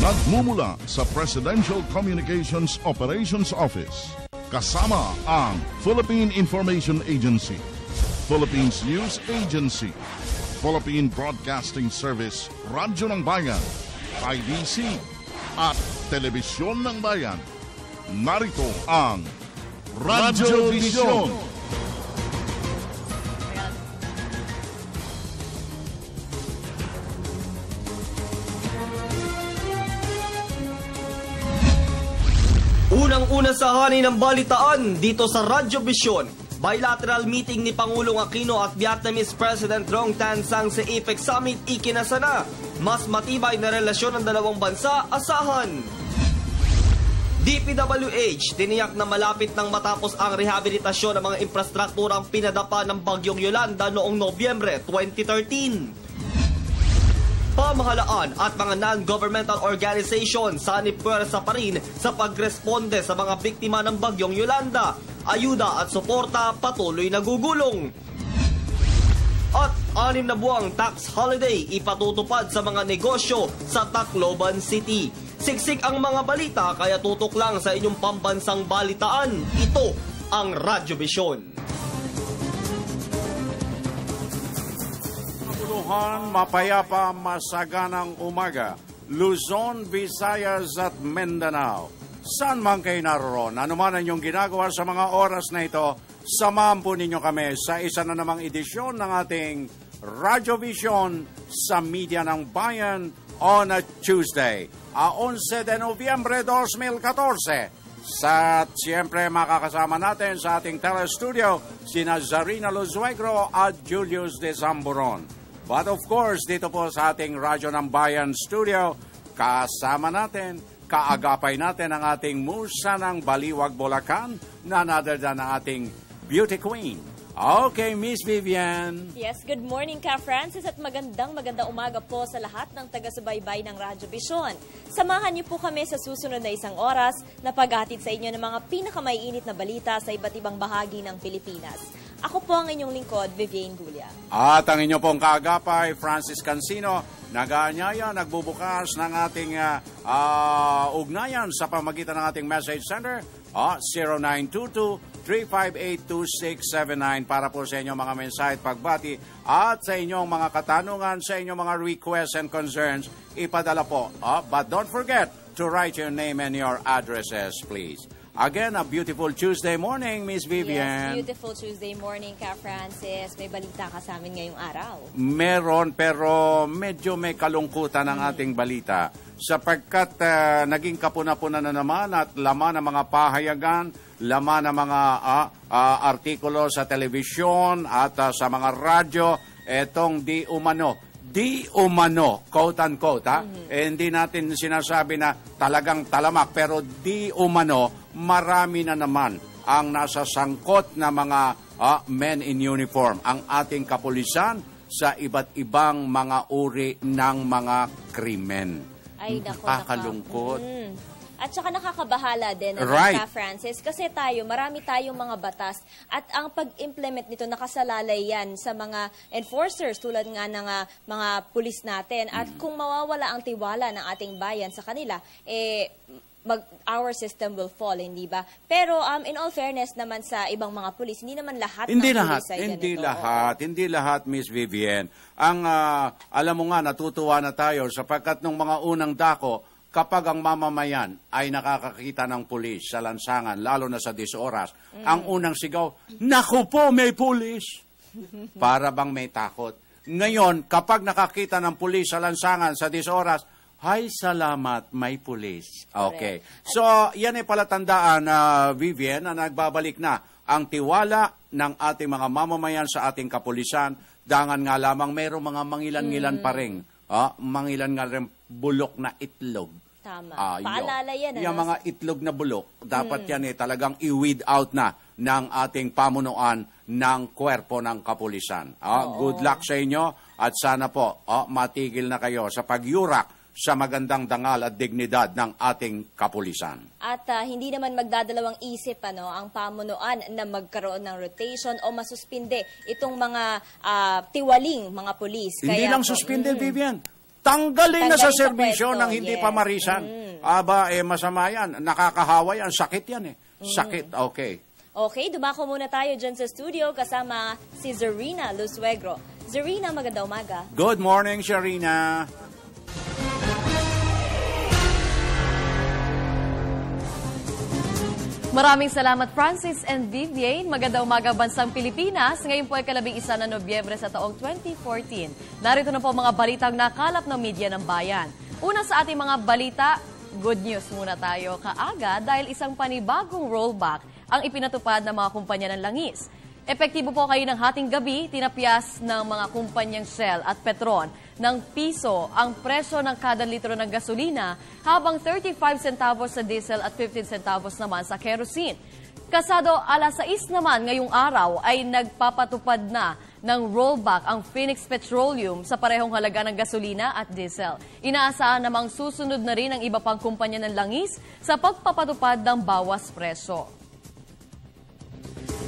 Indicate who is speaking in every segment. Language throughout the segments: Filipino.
Speaker 1: Nagmumula sa Presidential Communications Operations Office, kasama ang Philippine Information Agency, Philippines News Agency, Philippine Broadcasting Service, Radyo ng Bayan, IDC, at Telebisyon ng Bayan. Narito ang Radyo Vision.
Speaker 2: Unang-una sa hani ng balitaan dito sa Radyo Vision. Bilateral meeting ni Pangulong Aquino at Vietnamese President Trong Tan Sang sa APEC Summit ikinasa na. Mas matibay na relasyon ng dalawang bansa asahan. DPWH, tiniyak na malapit nang matapos ang rehabilitasyon ng mga infrastrukturang pinadapa ng Bagyong Yolanda noong Nobyembre 2013. Pamahalaan at mga non-governmental organization sanib-pwersa pa rin sa pagresponde sa mga biktima ng Bagyong Yolanda. Ayuda at suporta patuloy nagugulong. At 6 na buwang tax holiday ipatutupad sa mga negosyo sa Tacloban City. Siksik ang mga balita kaya tutok lang sa inyong pambansang balitaan. Ito ang Radyo Vision.
Speaker 3: Mapayapa, masaganang umaga, Luzon, Visayas at Mindanao. Saan man kayo naroon, ano man ang inyong ginagawa sa mga oras na ito, samahan po ninyo kami sa isa na namang edisyon ng ating Radyo Vision sa Media ng Bayan on a Tuesday, 11 de Nobyembre 2014. At siyempre makakasama natin sa ating telestudio sina Zarina Luzuegro at Julius de Zamboron. But of course, dito po sa ating Radyo ng Bayan studio, kasama natin, kaagapay natin ang ating musa ng Baliwag, Bulacan, none other than ang ating beauty queen. Okay, Miss Vivian.
Speaker 4: Yes, good morning ka, Francis, at magandang umaga po sa lahat ng taga-subaybay ng Radyo Vision. Samahan niyo po kami sa susunod na isang oras na paghatid sa inyo ng mga pinakamaiinit na balita sa iba't ibang bahagi ng Pilipinas. Ako po ang inyong lingkod, Vivian Gulia. At
Speaker 3: ang inyong pong kaagapay, Francis Cancino, nag-aanyaya, nagbubukas ng ating ugnayan sa pamagitan ng ating message center, 0922-358-2679 para po sa inyong mga mensahe at pagbati at sa inyong mga katanungan, sa inyong mga requests and concerns, ipadala po. But don't forget to write your name and your addresses, please. Again, a beautiful Tuesday morning, Miss Vivian.
Speaker 4: Yes, beautiful Tuesday morning ka, Francis. May balita ka sa amin ngayong araw.
Speaker 3: Meron, pero medyo may kalungkutan ang ating balita. Sapagkat naging kapuna-puna na naman at laman ng mga pahayagan, laman ng mga artikulo sa telebisyon at sa mga radyo, etong di umano, quote-unquote, hindi natin sinasabi na talagang talamak, pero di umano, marami na naman ang nasasangkot na mga men in uniform, ang ating kapulisan sa iba't ibang mga uri ng mga krimen.
Speaker 4: Ay, naku,
Speaker 3: nakakalungkot.
Speaker 4: At saka nakakabahala din,
Speaker 3: right,
Speaker 4: Francis, kasi marami tayong mga batas at ang pag-implement nito nakasalalay yan sa mga enforcers tulad nga ng mga pulis natin. At kung mawawala ang tiwala ng ating bayan sa kanila, our system will fall, hindi ba? Pero in all fairness naman sa ibang mga pulis, hindi naman lahat ng pulis ay ganito.
Speaker 3: Hindi lahat, Miss Vivian. Ang alam mo nga, natutuwa na tayo sapagkat nung mga unang dako, kapag ang mamamayan ay nakakakita ng pulis sa lansangan, lalo na sa 10 oras, ang unang sigaw, naku po, may pulis! Para bang may takot. Ngayon, kapag nakakita ng pulis sa lansangan sa 10 oras, ay, salamat, may pulis. Okay. So, yan ay palatandaan, Vivian, na nagbabalik na ang tiwala ng ating mga mamamayan sa ating kapulisan. Dangan nga lamang, mayroong mga mangilan-ngilan pa rin. Mangilan nga rin bulok na itlog.
Speaker 4: Tama. Paalala yan.
Speaker 3: Yung mga itlog na bulok, dapat yan talagang i-weed out na ng ating pamunuan ng kwerpo ng kapulisan. Good luck sa inyo at sana po matigil na kayo sa pagyurak sa magandang dangal at dignidad ng ating kapulisan.
Speaker 4: At hindi naman magdadalawang isip ang pamunuan na magkaroon ng rotation o masuspinde itong mga tiwaling mga pulis.
Speaker 3: Hindi lang suspinde, Vivian. tanggalin na sa
Speaker 4: Tanggalin sa
Speaker 3: serbisyo
Speaker 4: pwesto,
Speaker 3: ng hindi
Speaker 4: yes.
Speaker 3: pamarisan. Aba, masama yan. Nakakahawa yan. Sakit yan Sakit, okay.
Speaker 4: Okay, dumako muna tayo dyan sa studio kasama si Zarina Lusuegro. Zarina, magandang umaga.
Speaker 3: Good morning, Sharina.
Speaker 5: Maraming salamat Francis and Vivian. Magandang umaga bansang Pilipinas. Ngayon po ay kalabing-1 na Nobyembre sa taong 2014. Narito na po mga balitang nakalap ng media ng bayan. Una sa ating mga balita, good news muna tayo kaaga dahil isang panibagong rollback ang ipinatupad ng mga kumpanya ng langis. Epektibo po kayo ng hating gabi, tinapyas ng mga kumpanyang Shell at Petron ng piso ang presyo ng kada litro ng gasolina habang 35 centavos sa diesel at 15 centavos naman sa kerosene. Kasado alas 6 naman ngayong araw ay nagpapatupad na ng rollback ang Phoenix Petroleum sa parehong halaga ng gasolina at diesel. Inaasahan namang susunod na rin ang iba pang kumpanya ng langis sa pagpapatupad ng bawas presyo.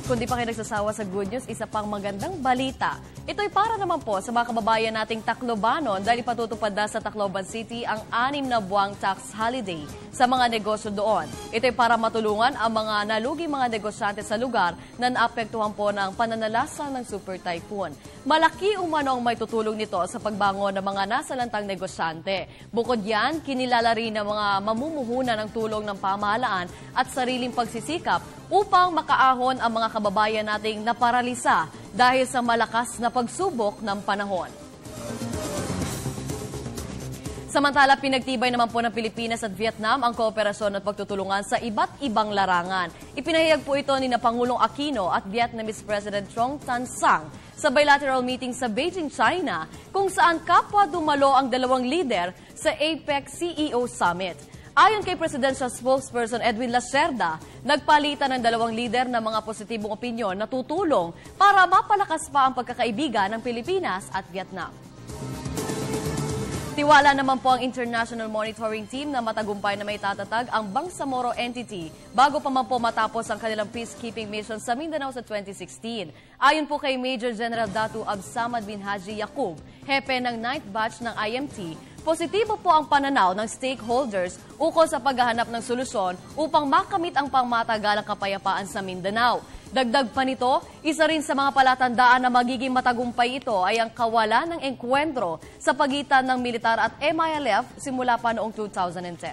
Speaker 5: Kung di pa kayo nagsasawa sa good news, isa pang magandang balita. Ito'y para naman po sa mga kababayan nating Taclobanon dahil ipatutupad na sa Tacloban City ang 6 na buwang tax holiday sa mga negosyo doon. Ito'y para matulungan ang mga nalugi mga negosyante sa lugar na naapektuhan po ng pananalasa ng super typhoon. Malaki umano ang may tutulong nito sa pagbangon ng mga nasalantang negosyante. Bukod yan, kinilala rin ng mga mamumuhunan ng tulong ng pamahalaan at sariling pagsisikap upang makaahon ang mga kababayan nating naparalisa dahil sa malakas na pagsubok ng panahon. Samantala, pinagtibay naman po ng Pilipinas at Vietnam ang kooperasyon at pagtutulungan sa iba't ibang larangan. Ipinahayag po ito ni Pangulong Aquino at Vietnamese President Trong Tan Sang sa bilateral meeting sa Beijing, China, kung saan kapwa dumalo ang dalawang lider sa APEC CEO Summit. Ayon kay Presidential Spokesperson Edwin Lacerda, nagpalitan ng dalawang lider ng mga positibong opinyon na tutulong para mapalakas pa ang pagkakaibigan ng Pilipinas at Vietnam. Tiwala naman po ang International Monitoring Team na matagumpay na may tatatag ang Bangsamoro entity bago pa man po matapos ang kanilang peacekeeping mission sa Mindanao sa 2016. Ayon po kay Major General Datu Absamad bin Haji Yaqub, hepe ng 9th batch ng IMT, positibo po ang pananaw ng stakeholders ukol sa paghahanap ng solusyon upang makamit ang pangmatagalang kapayapaan sa Mindanao. Dagdag pa nito, isa rin sa mga palatandaan na magiging matagumpay ito ay ang kawalan ng engkwentro sa pagitan ng militar at MILF simula pa noong 2010.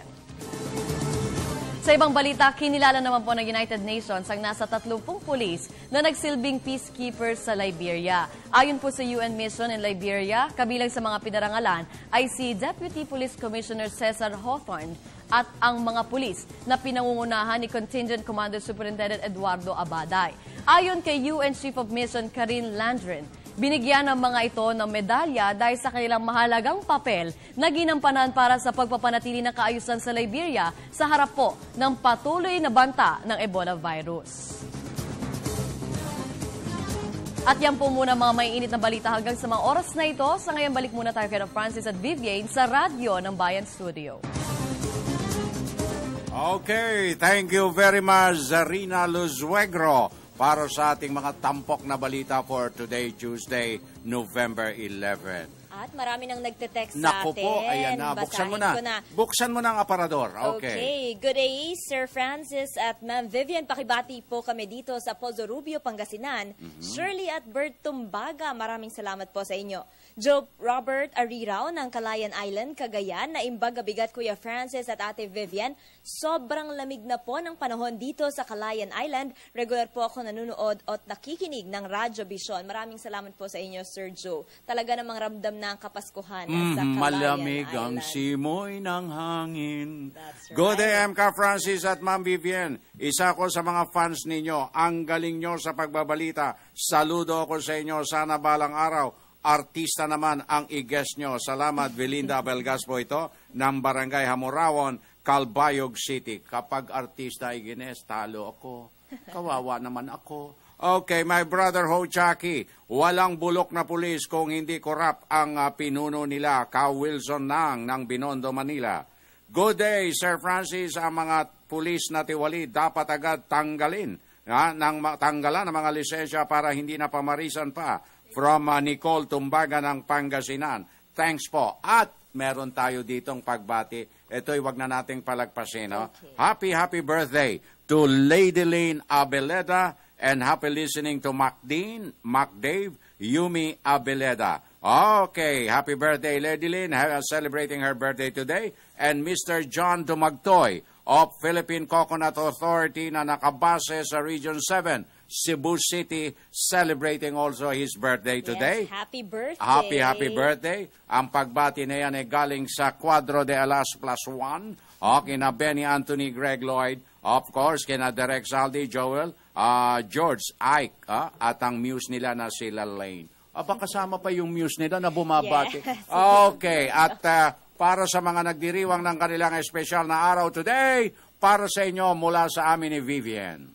Speaker 5: Sa ibang balita, kinilala naman po ng United Nations ang nasa 30 pulis na nagsilbing peacekeepers sa Liberia. Ayon po sa UN mission in Liberia, kabilang sa mga pinarangalan ay si Deputy Police Commissioner Cesar Hawthorne at ang mga pulis na pinangungunahan ni Contingent Commander Superintendent Eduardo Abaday. Ayon kay UN Chief of Mission Karine Landrin, binigyan ng mga ito ng medalya dahil sa kanilang mahalagang papel na ginampanan para sa pagpapanatili ng kaayusan sa Liberia sa harap po ng patuloy na banta ng Ebola virus. At yan po muna mga may init na balita hanggang sa mga oras na ito. Sa ngayon, balik muna tayo kay Francis at Vivian sa Radyo ng Bayan Studio.
Speaker 3: Okay, thank you very much, Zarina Lusuegro, para sa ating mga tampok na balita for today, Tuesday, November 11.
Speaker 4: At marami nang nagte-text sa
Speaker 3: Naku
Speaker 4: atin.
Speaker 3: po, ayan na. Buksan mo na.
Speaker 4: Basahin ko na.
Speaker 3: Buksan mo na ang aparador. Okay.
Speaker 4: Okay. Good day, Sir Francis at Ma'am Vivian. Pakibati po kami dito sa Pozo Rubio, Pangasinan. Shirley at Bert Tumbaga, maraming salamat po sa inyo. Joe Robert Arirao ng Calayan Island, Cagayan, na imbag bigat Kuya Francis at Ate Vivian. Sobrang lamig na po ng panahon dito sa Calayan Island. Regular po ako nanunood at nakikinig ng Radyo Vision. Maraming salamat po sa inyo, Sir Joe. Talaga namang ramdam na ang Kapaskuhan sa Calayan
Speaker 3: Malamig
Speaker 4: Island.
Speaker 3: ang simoy ng hangin.
Speaker 4: That's right.
Speaker 3: Good day, Ka Francis at Ma'am Vivian. Isa ko sa mga fans ninyo. Ang galing nyo sa pagbabalita. Saludo ako sa inyo. Sana balang araw artista naman ang i-guest nyo. Salamat, Belinda Belgas po ito ng Barangay Hamurawon, Calbayog City. Kapag artista i-guest, talo ako. Kawawa naman ako. Okay, my brother Ho Chucky, walang bulok na pulis kung hindi korap ang pinuno nila, Ka Wilson Nang ng Binondo, Manila. Good day, Sir Francis. Ang mga pulis na tiwali dapat agad tanggalan ng mga lisensya para hindi na pamarisan pa. From Nicole Tumbaga ng Pangasinan. Thanks po. At meron tayo ditong pagbati. Ito'y wag na nating palagpasin. No?
Speaker 4: Okay.
Speaker 3: Happy birthday to Lady Lynn Abeleda and happy listening to Macdave, Yumi Abeleda. Okay, happy birthday, Lady Lynn, celebrating her birthday today. And Mr. John Dumagtoy of Philippine Coconut Authority na nakabase sa Region 7, Cebu City, celebrating also his birthday today.
Speaker 4: Yes, happy birthday.
Speaker 3: Happy birthday. Ang pagbati na yan ay galing sa Cuadro de Alas +1. Kina Benny Anthony, Greg Lloyd, of course, kina Derek Saldi, Joel, George Ike, at ang muse nila na sila Lane. Baka kasama pa yung muse nila na bumabati.
Speaker 4: Yes.
Speaker 3: Okay, at para sa mga nagdiriwang ng kanilang espesyal na araw today, para sa inyo mula sa amin ni Vivian.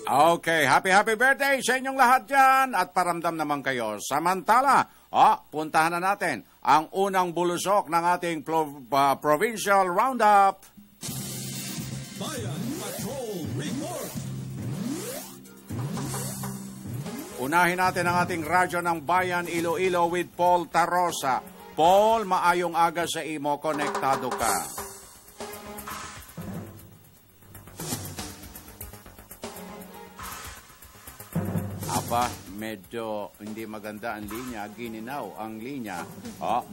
Speaker 3: Okay, happy birthday sa inyong lahat dyan at paramdam naman kayo. Samantala, puntahan na natin ang unang bulusok ng ating Provincial Roundup.
Speaker 6: Bayan Patrol Report.
Speaker 3: Unahin natin ang ating radyo ng Bayan Iloilo with Paul Tarosa. Paul, maayong aga sa imo, konektado ka. Aba, medyo hindi maganda ang linya, gininaw ang linya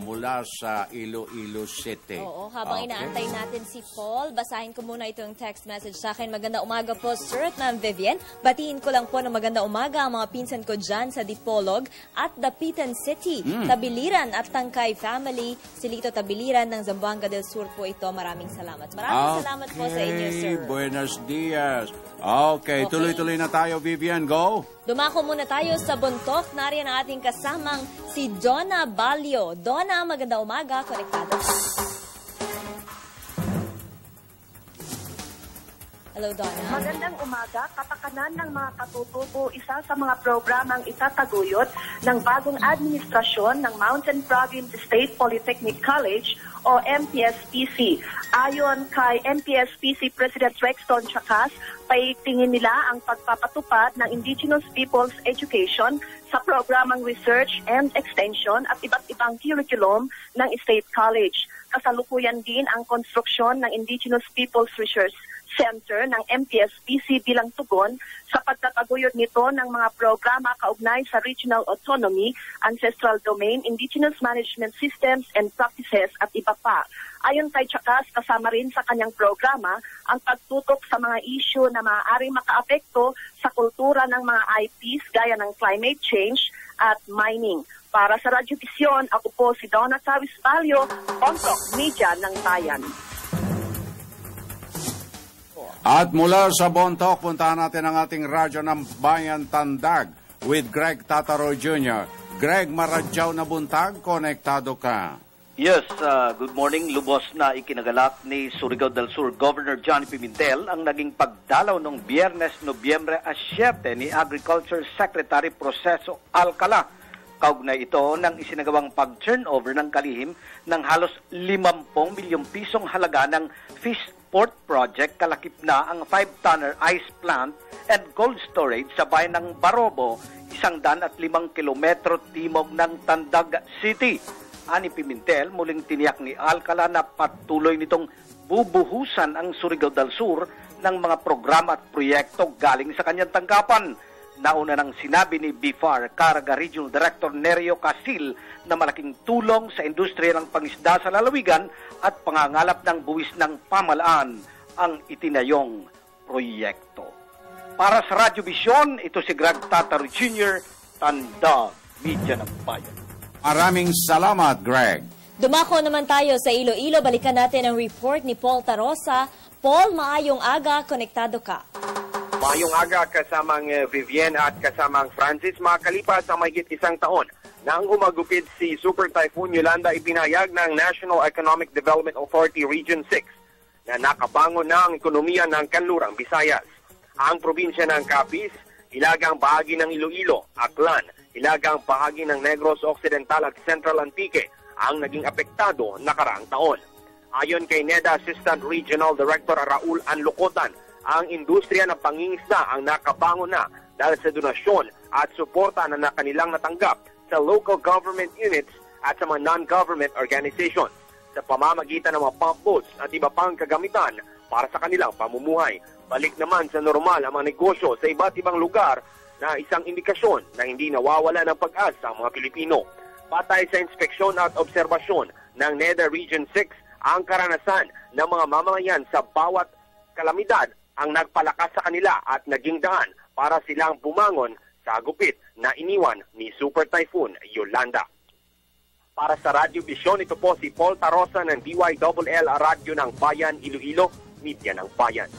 Speaker 3: mula sa Iloilo City.
Speaker 4: Oo, habang inaantay natin si Paul, basahin ko muna itong text message sa akin. Maganda umaga po, Sir at Ma'am Vivian. Batiin ko lang po na maganda umaga ang mga pinsan ko dyan sa Dipolog at Dapitan City, Tabiliran at Tangkay Family. Silito Tabiliran ng Zamboanga del Sur po ito. Maraming salamat. Maraming salamat po sa inyo, Sir.
Speaker 3: Buenos dias. Okay, tuloy-tuloy na tayo, Vivian. Go!
Speaker 4: Dumako muna tayo sa Bontoc. Nariyan ang ating kasamang si Donna Balio. Donna, maganda umaga. Konektado. Hello, Donna.
Speaker 7: Magandang umaga. Kapakanan ng mga katutubo, isa sa mga programang itataguyod ng bagong administrasyon ng Mountain Province State Polytechnic College o MPSPC. Ayon kay MPSPC President Rexton Chakas, paitingin nila ang pagpapatupad ng Indigenous Peoples Education sa programang Research and Extension at iba't ibang curriculum ng State College. Kasalukuyan din ang konstruksyon ng Indigenous Peoples Research Center ng MPSPC bilang tugon sa pagtataguyod nito ng mga programa kaugnay sa regional autonomy, ancestral domain, indigenous management systems and practices at iba pa. Ayon kay Chakas, kasama rin sa kanyang programa ang pagtutok sa mga issue na maaaring makaapekto sa kultura ng mga IPs gaya ng climate change at mining. Para sa Radyo Vision, ako po si Donna Tavis Balio, Bontoc Media ng Bayan.
Speaker 3: At mula sa Bontoc, puntahan natin ang ating radyo ng Bayan Tandag with Greg Tataro Jr. Greg, maradyaw na buntag, konektado ka.
Speaker 8: Yes, good morning. Lubos na ikinagalak ni Surigao del Sur Governor Johnny Pimentel ang naging pagdalaw noong Biyernes, Nobyembre 7 ni Agriculture Secretary Proceso Alcala. Kaugnay ito ng isinagawang pag-turnover ng kalihim ng halos 50 milyong pisong halaga ng fish port project, kalakip na ang 5-tonner ice plant and cold storage sa bayan ng Barobo, 105 kilometro timog ng Tandag City. Ani Pimentel, muling tiniyak ni Alcala na patuloy nitong bubuhusan ang Surigao del Sur ng mga programa at proyekto galing sa kanyang tanggapan. Nauna nang sinabi ni BIFAR Caraga Regional Director Nerio Casil na malaking tulong sa industriya ng pangisda sa lalawigan at pangangalap ng buwis ng pamalaan ang itinayong proyekto. Para sa Radyo Vision, ito si Greg Tataro Jr., Tandag Media ng Bayan.
Speaker 3: Maraming salamat, Greg.
Speaker 4: Dumako naman tayo sa Iloilo. Balikan natin ang report ni Paul Tarosa. Paul, maayong aga. Konektado ka.
Speaker 9: Maayong aga kasamang Vivian at kasamang Francis. Makalipas ang mahigit isang taon nang humagupit si Super Typhoon Yolanda, ipinahayag ng National Economic Development Authority Region 6 na nakabangon na ang ekonomiya ng Kanlurang Visayas. Ang probinsya ng Capiz, hilagang bahagi ng Iloilo, Aklan, hilagang bahagi ng Negros Occidental at Central Antique ang naging apektado nakaraang taon. Ayon kay NEDA Assistant Regional Director Raul Anlocotan, ang industriya ng pangingisda ang nakabangon na dahil sa donasyon at suporta na kanilang natanggap sa local government units at sa mga non-government organizations sa pamamagitan ng mga pump boats at iba pang kagamitan para sa kanilang pamumuhay. Balik naman sa normal ang mga negosyo sa iba't ibang lugar na isang indikasyon na hindi nawawala ng pag-asa ang mga Pilipino. Batay sa inspeksyon at obserbasyon ng NEDA Region 6, ang karanasan ng mga mamamayan sa bawat kalamidad ang nagpalakas sa kanila at naging daan para silang bumangon sa gupit na iniwan ni Super Typhoon Yolanda. Para sa Radyo Vision, ito po si Paul Tarosa ng DYLL Radyo ng Bayan, Iloilo, Media ng Bayan.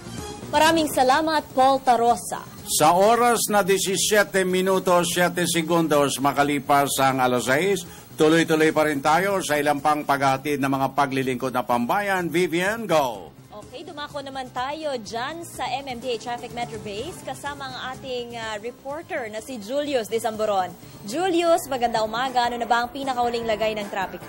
Speaker 4: Maraming salamat, Paul Tarosa.
Speaker 3: Sa oras na 17 minutos 7 segundos makalipas ang alas 6, tuloy-tuloy pa rin tayo sa ilang pang paghatid ng mga paglilingkod na pambayan. Vivian, go!
Speaker 4: Okay, dumako naman tayo dyan sa MMDA Traffic Metro Base kasama ang ating reporter na si Julius Desamboron. Julius, maganda umaga. Ano na ba ang pinakahuling lagay ng trapiko?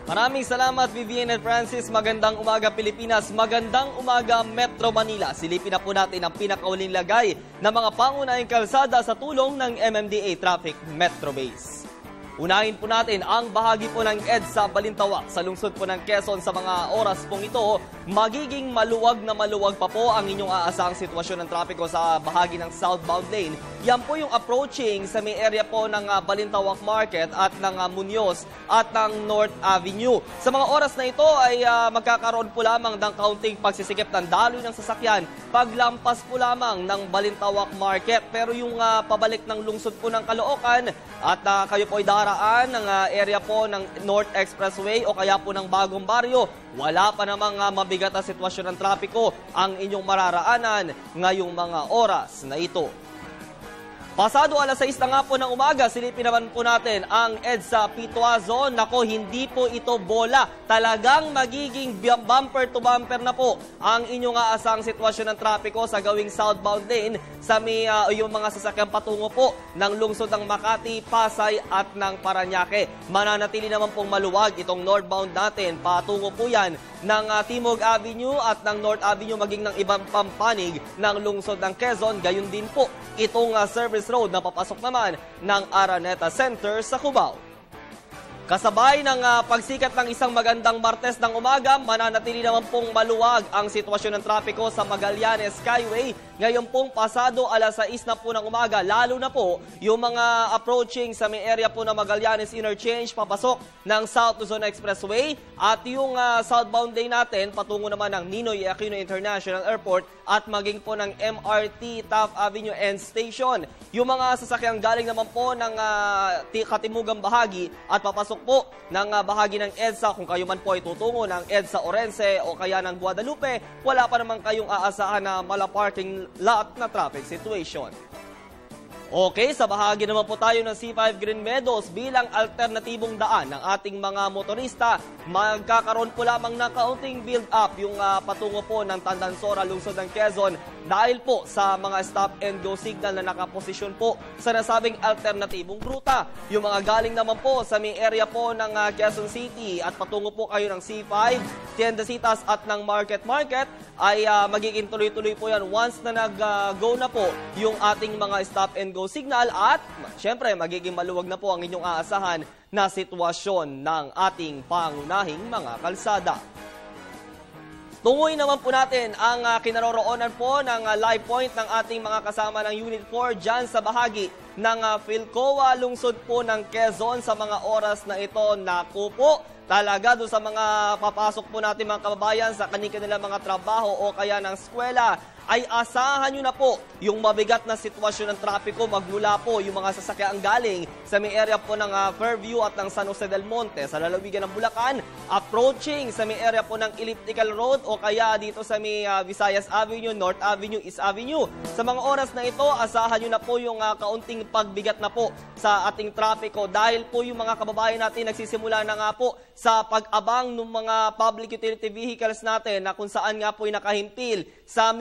Speaker 2: Maraming salamat, Vivian and Francis. Magandang umaga, Pilipinas. Magandang umaga, Metro Manila. Silipin na po natin ang pinakauling lagay ng mga pangunahing kalsada sa tulong ng MMDA Traffic Metro Base. Unahin po natin ang bahagi po ng EDSA Balintawak sa lungsod po ng Quezon. Sa mga oras pong ito, magiging maluwag na maluwag pa po ang inyong aasahang sitwasyon ng trapiko sa bahagi ng southbound lane. Yan po yung approaching sa may area po ng Balintawak Market at ng Muñoz at ng North Avenue. Sa mga oras na ito ay magkakaroon po lamang ng kaunting pagsisikip ng daloy ng sasakyan paglampas po lamang ng Balintawak Market. Pero yung pabalik ng lungsod po ng Caloocan at kayo po ay daraan ng area po ng North Expressway o kaya po ng Bagong Baryo, wala pa namang mabigat na sitwasyon ng trapiko ang inyong mararaanan ngayong mga oras na ito. Pasado alas 6 na nga po ng umaga, silipin naman po natin ang EDSA Pituazo. Nako, hindi po ito bola. Talagang magiging bumper to bumper na po ang inyong aasang sitwasyon ng trapiko sa gawing southbound lane sa may yung mga sasakyang patungo po ng lungsod ng Makati, Pasay at ng Parañaque. Mananatili naman pong maluwag itong northbound natin. Patungo po yan ng Timog Avenue at ng North Avenue maging ng ibang pampanig ng lungsod ng Quezon. Gayon din po itong service road na papasok naman ng Araneta Center sa Cubao. Kasabay ng pagsikat ng isang magandang Martes ng umaga, mananatili naman pong maluwag ang sitwasyon ng trapiko sa Magallanes Skyway. Ngayon pong pasado alas 6 na po ng umaga, lalo na po yung mga approaching sa may area po ng Magallanes Interchange, papasok ng South Luzon Expressway at yung southbound lane natin patungo naman ng Ninoy Aquino International Airport at maging po ng MRT Taft Avenue End Station. Yung mga sasakyang galing naman po ng katimugang bahagi at papasok po ng bahagi ng EDSA, kung kayo man po ay tutungo ng EDSA Orense o kaya ng Guadalupe, wala pa naman kayong aasahan na malaparking lot na traffic situation. Okay, sa bahagi naman po tayo ng C5 Green Meadows bilang alternatibong daan ng ating mga motorista, magkakaroon po lamang ng kaunting build-up yung patungo po ng Tandansora, lungsod ng Quezon dahil po sa mga stop-and-go signal na nakaposisyon po sa nasabing alternatibong ruta. Yung mga galing naman po sa may area po ng Quezon City at patungo po kayo ng C5, Tiendesitas at ng Market ay magiging tuloy-tuloy po yan once na nag-go na po yung ating mga stop-and-go signal at syempre magiging maluwag na po ang inyong aasahan na sitwasyon ng ating pangunahing mga kalsada. Tunguin naman po natin ang kinaroroonan po ng live point ng ating mga kasama ng Unit 4 dyan sa bahagi ng Philcoa, lungsod po ng Quezon. Sa mga oras na ito, naku po, talaga doon sa mga papasok po natin mga kababayan sa kanilang mga trabaho o kaya ng eskwela, ay asahan nyo na po yung mabigat na sitwasyon ng trapiko magmula po yung mga sasakyan galing sa may area po ng Fairview at ng San Jose del Monte sa lalawigan ng Bulacan, approaching sa may area po ng Elliptical Road o kaya dito sa may Visayas Avenue, North Avenue, East Avenue. Sa mga oras na ito, asahan nyo na po yung kaunting malaking pagbigat na po sa ating trapiko dahil po yung mga kababayan natin nagsisimula na nga po sa pag-abang ng mga public utility vehicles natin na kung saan nga po yung nakahimpil sa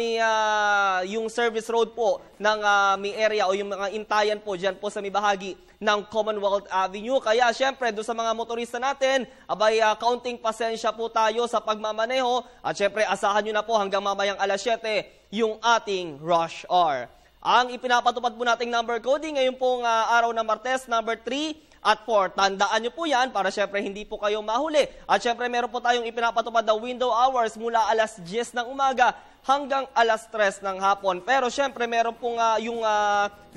Speaker 2: yung service road po ng may area o yung mga intayan po dyan po sa may bahagi ng Commonwealth Avenue. Kaya syempre doon sa mga motorista natin, abay kaunting pasensya po tayo sa pagmamaneho at syempre asahan nyo na po hanggang mamayang alas 7 yung ating rush hour. Ang ipinapatupad po nating number coding ngayon pong araw ng Martes, number 3 at 4. Tandaan nyo po yan para syempre hindi po kayo mahuli. At syempre meron po tayong ipinapatupad na window hours mula alas 10 ng umaga hanggang alas 3 ng hapon. Pero syempre meron po yung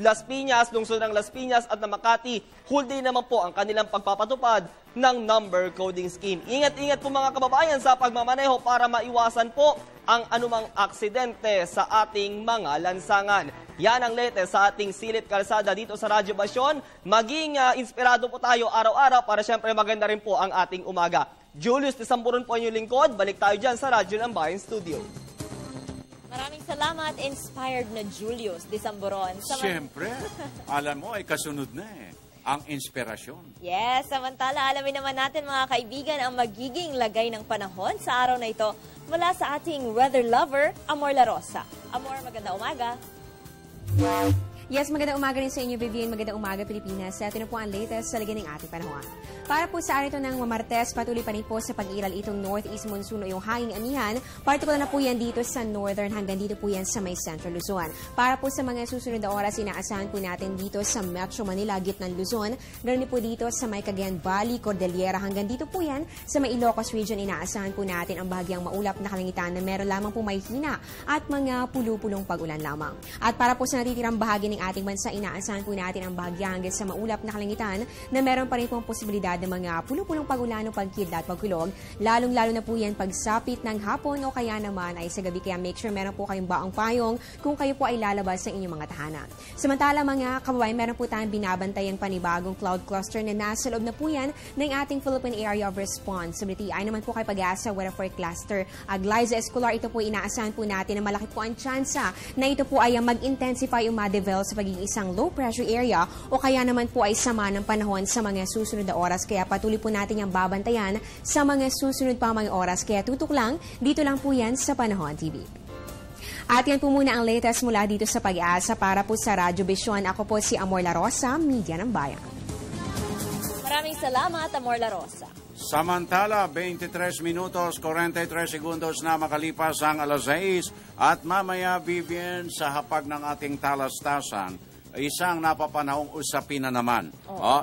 Speaker 2: Las Piñas, lungsod ng Las Piñas at na Makati, whole day naman po ang kanilang pagpapatupad ng number coding scheme. Ingat-ingat po mga kababayan sa pagmamaneho para maiwasan po ang anumang aksidente sa ating mga lansangan. Yan ang latest sa ating Silid Kalsada dito sa Radyo Basyon. Maging inspirado po tayo araw-araw para syempre maganda rin po ang ating umaga. Julius Tisamburon po ang inyong lingkod. Balik tayo dyan sa Radyo ng Bayan Studio.
Speaker 4: Maraming salamat, inspired na Julius Disamboron.
Speaker 3: Siyempre, alam mo ay kasunod na ang inspirasyon.
Speaker 4: Yes, samantala alamin naman natin mga kaibigan ang magiging lagay ng panahon sa araw na ito mula sa ating weather lover, Amor La Rosa. Amor, magandang umaga.
Speaker 10: Yes, magandang umaga rin sa inyo, Vivian. Magandang umaga, Pilipinas. Ito na po ang latest sa lagay ng ating panahon. Para po sa araw ito ng Martes, patuloy pa rin po sa pag-iral itong northeast monsoon o yung hanging amihan. Particular na po yan dito sa northern hanggang dito po yan sa may central Luzon. Para po sa mga susunod na oras, inaasahan po natin dito sa Metro Manila, gitnang Luzon. Ganoon po dito sa may Cagayan Valley, Cordillera hanggang dito po yan sa may Ilocos region. Inaasahan po natin ang bahagyang maulap na kalangitan na meron lamang po may hina at mga pulu-pulong pag-ulan lamang. At para po sa natitirang bahagi ng ating bansa, inaasahan po natin ang bahagya hanggang sa maulap na kalangitan na meron pa rin pong posibilidad ng mga pulo-pulong pag-ulan o pagkidlat at pagkulog, lalong-lalo na po yan pagsapit ng hapon o kaya naman ay sa gabi. Kaya make sure meron po kayong baong payong kung kayo po ay lalabas sa inyong mga tahanan. Samantala mga kababayan, meron po tayong binabantayang panibagong cloud cluster na nasa loob na po yan ng ating Philippine Area of Responsibility. Ay naman po kay Pag-asa Weather Cluster Aglyza Escolar. Ito po inaasahan po natin na malaki po ang tsansa na ito po ay mag-intensify o ma-develop sa pagiging isang low pressure area o kaya naman po ay sama ng panahon sa mga susunod na oras. Kaya patuloy po natin yung babantayan sa mga susunod pa mga oras. Kaya tutok lang, dito lang po yan sa Panahon TV. At yan po muna ang latest mula dito sa Pag-asa para po sa Radyo Vision. Ako po si Amor La Rosa, Media ng Bayan.
Speaker 4: Maraming salamat, Amor La Rosa.
Speaker 3: Samantala, 23 minutos, 43 segundos na makalipas ang alas 6 at mamaya, Vivian, sa hapag ng ating talastasan, isang napapanahong usapin na naman.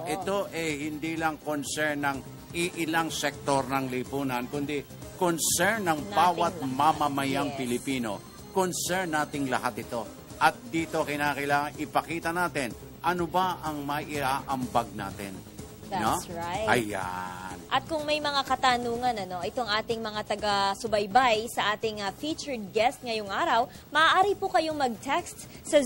Speaker 3: Ito hindi lang concern ng iilang sektor ng lipunan, kundi concern ng bawat mamamayang Pilipino. Concern nating lahat ito. At dito kinakailangan ipakita natin ano ba ang maiaambag natin.
Speaker 4: That's right.
Speaker 3: Ayan.
Speaker 4: At kung may mga katanungan, itong ating mga taga-subaybay sa ating featured guest ngayong araw, maaari po kayong mag-text sa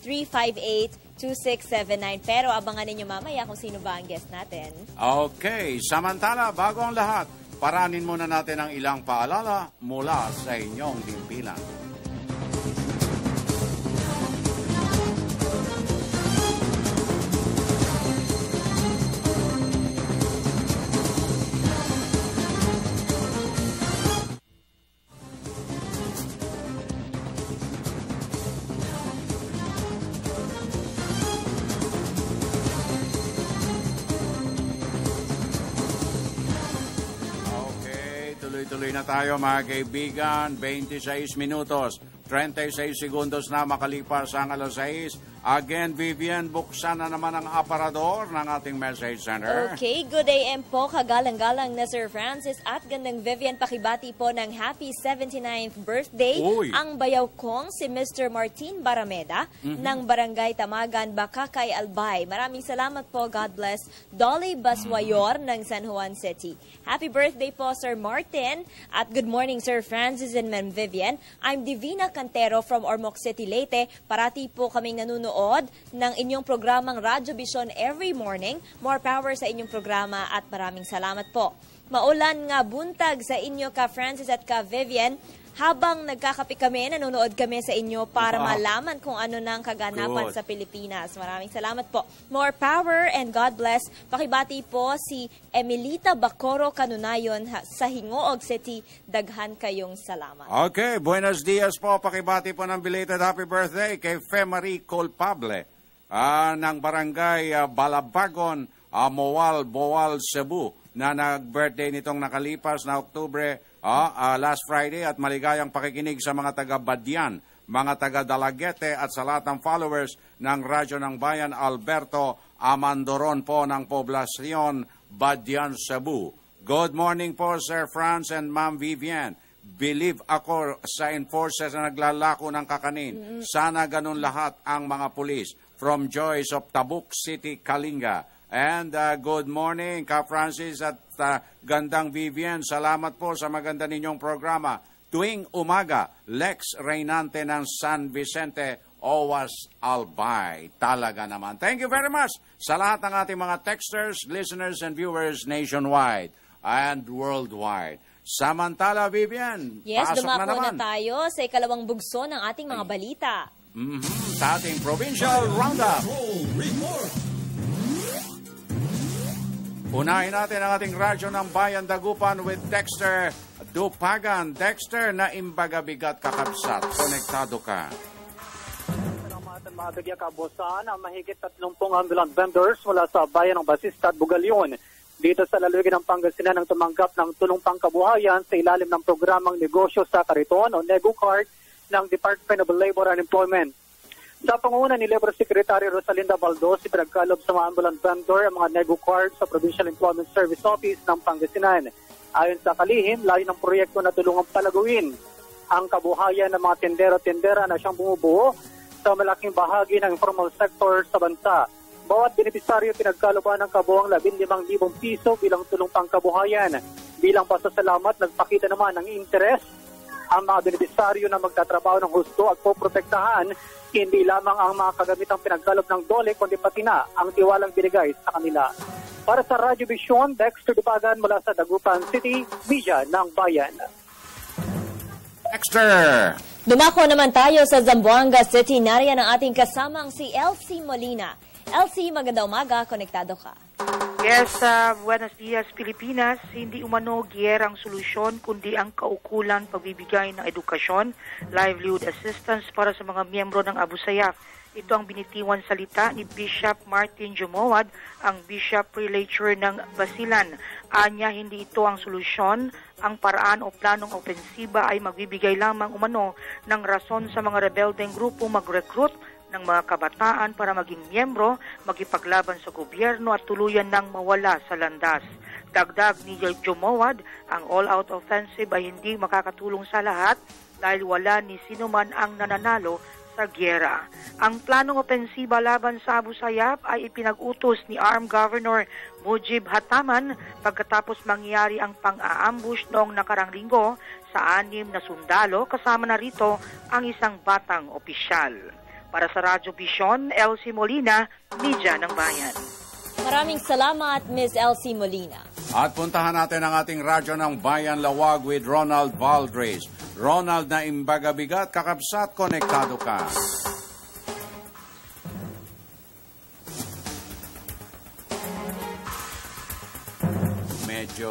Speaker 4: 0922-358-2679. Pero abangan ninyo mamaya kung sino ba ang guest natin.
Speaker 3: Okay. Samantala, bago ang lahat, paranin muna natin ang ilang paalala mula sa inyong himpilan. Tuloy na tayo mga kaibigan, 26 minutos, 36 segundos na makalipas ang alas 6. Again, Vivian, buksan na naman ang aparador ng ating message center.
Speaker 4: Okay, good AM po, kagalang-galang na Sir Francis at gandang Vivian, pakibati po ng happy 79th birthday ang bayaw kong si Mr. Martin Barameda ng Barangay Tamagan, Bakakay, Albay. Maraming salamat po, God bless. Dolly Baswayor ng San Juan City. Happy birthday po, Sir Martin. At good morning, Sir Francis and Ma'am Vivian. I'm Divina Cantero from Ormoc City, Leyte. Parati po kaming nanunood ng inyong programang Radyo Vision every morning. More power sa inyong programa at maraming salamat po. Maulan nga buntag sa inyo ka Francis at ka Vivian. habang nagkakape kami, nanonood kami sa inyo para malaman kung ano nang kaganapan sa Pilipinas. Maraming salamat po. More power and God bless. Pakibati po si Emilita Bacoro Canunayon sa Hingoog City. Daghan kayong salamat.
Speaker 3: Okay, buenos dias po. Pakibati po ng belated happy birthday kay Femari Colpable ng barangay Balabagon, Moal, Boal, Cebu, na nag-birthday nitong nakalipas na Oktubre, last Friday, at maligayang pakikinig sa mga taga-Badyan, mga taga-Dalaguete at sa lahat ng followers ng Radyo ng Bayan. Alberto Amandoron po ng Poblasyon, Badyan, Cebu. Good morning po, Sir Franz and Ma'am Vivian. Believe ako sa enforcers na naglalako ng kakanin. Sana ganun lahat ang mga pulis. From Joyce of Tabuk City, Kalinga. And good morning, Ka Francis at gandang Vivian. Salamat po sa maganda ninyong programa. Tuwing umaga, Lex Reynante ng San Vicente, Owas Albay. Talaga naman. Thank you very much sa lahat ng ating mga texters, listeners, and viewers nationwide and worldwide. Samantala, Vivian, pasok na naman.
Speaker 4: Dumako na tayo sa ikalawang bugso ng ating mga balita.
Speaker 3: Sa ating Provincial Roundup. Unahin natin ang ating radyo ng Bayan Dagupan with Dexter Dupagan. Dexter, na imbaga bigat kakabsat. Konektado ka.
Speaker 11: Mga bigya kabosan ang mahigit 30 ambulant vendors mula sa bayan ng Basista at Bugalyon dito sa lalawigan ng Pangasinan ang tumanggap ng tulong pangkabuhayan sa ilalim ng programang Negosyo sa Kariton o NegoCard ng Department of Labor and Employment. Sa pangunguna ni Labor Secretary Rosalinda Baldos, ipinagkalob sa mga ambulant vendor ang mga NegoCard sa Provincial Employment Service Office ng Pangasinan. Ayon sa kalihim, layo ng proyekto na tulungang palaguin ang kabuhayan ng mga tendero-tendera na siyang bumubuo sa malaking bahagi ng informal sector sa bansa. Bawat benepisaryo pinagkaloban ng kabuang 15,000 piso bilang tulong pangkabuhayan. Bilang pasasalamat, nagpakita naman ng interes ang mga benepisaryo na magtatrabaho ng husto at poprotektahan hindi lamang ang mga kagamitang pinagkalob ng dole kundi pati na ang tiwalang binigay sa kanila. Para sa Radyo Vision, Dexter Dupagan mula sa Dagupan City, Media ng Bayan.
Speaker 3: Dexter!
Speaker 4: Dumako naman tayo sa Zamboanga City. Nariyan ang ating kasamang si Elsie Molina. Elsie, magandang umaga. Konektado ka.
Speaker 12: Yes, buenos dias Pilipinas. Hindi umano giyera ang solusyon kundi ang kaukulan pagbibigay ng edukasyon, livelihood assistance para sa mga miyembro ng Abu Sayyaf. Ito ang binitiwan salita ni Bishop Martin Jumawad, ang Bishop Prelature ng Basilan. Anya, hindi ito ang solusyon. Ang paraan o planong opensiba ay magbibigay lamang umano ng rason sa mga rebeldeng grupo mag-recruit ng mga kabataan para maging miyembro, magipaglaban sa gobyerno at tuluyan ng mawala sa landas. Dagdag ni Jumawad, ang all-out offensive ay hindi makakatulong sa lahat dahil wala ni sino man ang nananalo sa gyera. Ang planong opensiba laban sa Abu Sayyaf ay ipinag-utos ni Armed Governor Mujib Hataman pagkatapos mangyari ang pang-aambush noong nakarang linggo sa 6 na sundalo kasama na rito ang isang batang opisyal. Para sa Radyo Vision, Elsie Molina, Media ng Bayan.
Speaker 4: Maraming salamat, Ms. Elsie Molina.
Speaker 3: At puntahan natin ang ating Radyo ng Bayan Lawag with Ronald Valdres. Ronald, na imbaga bigat, kakabsat, konektado ka. Medyo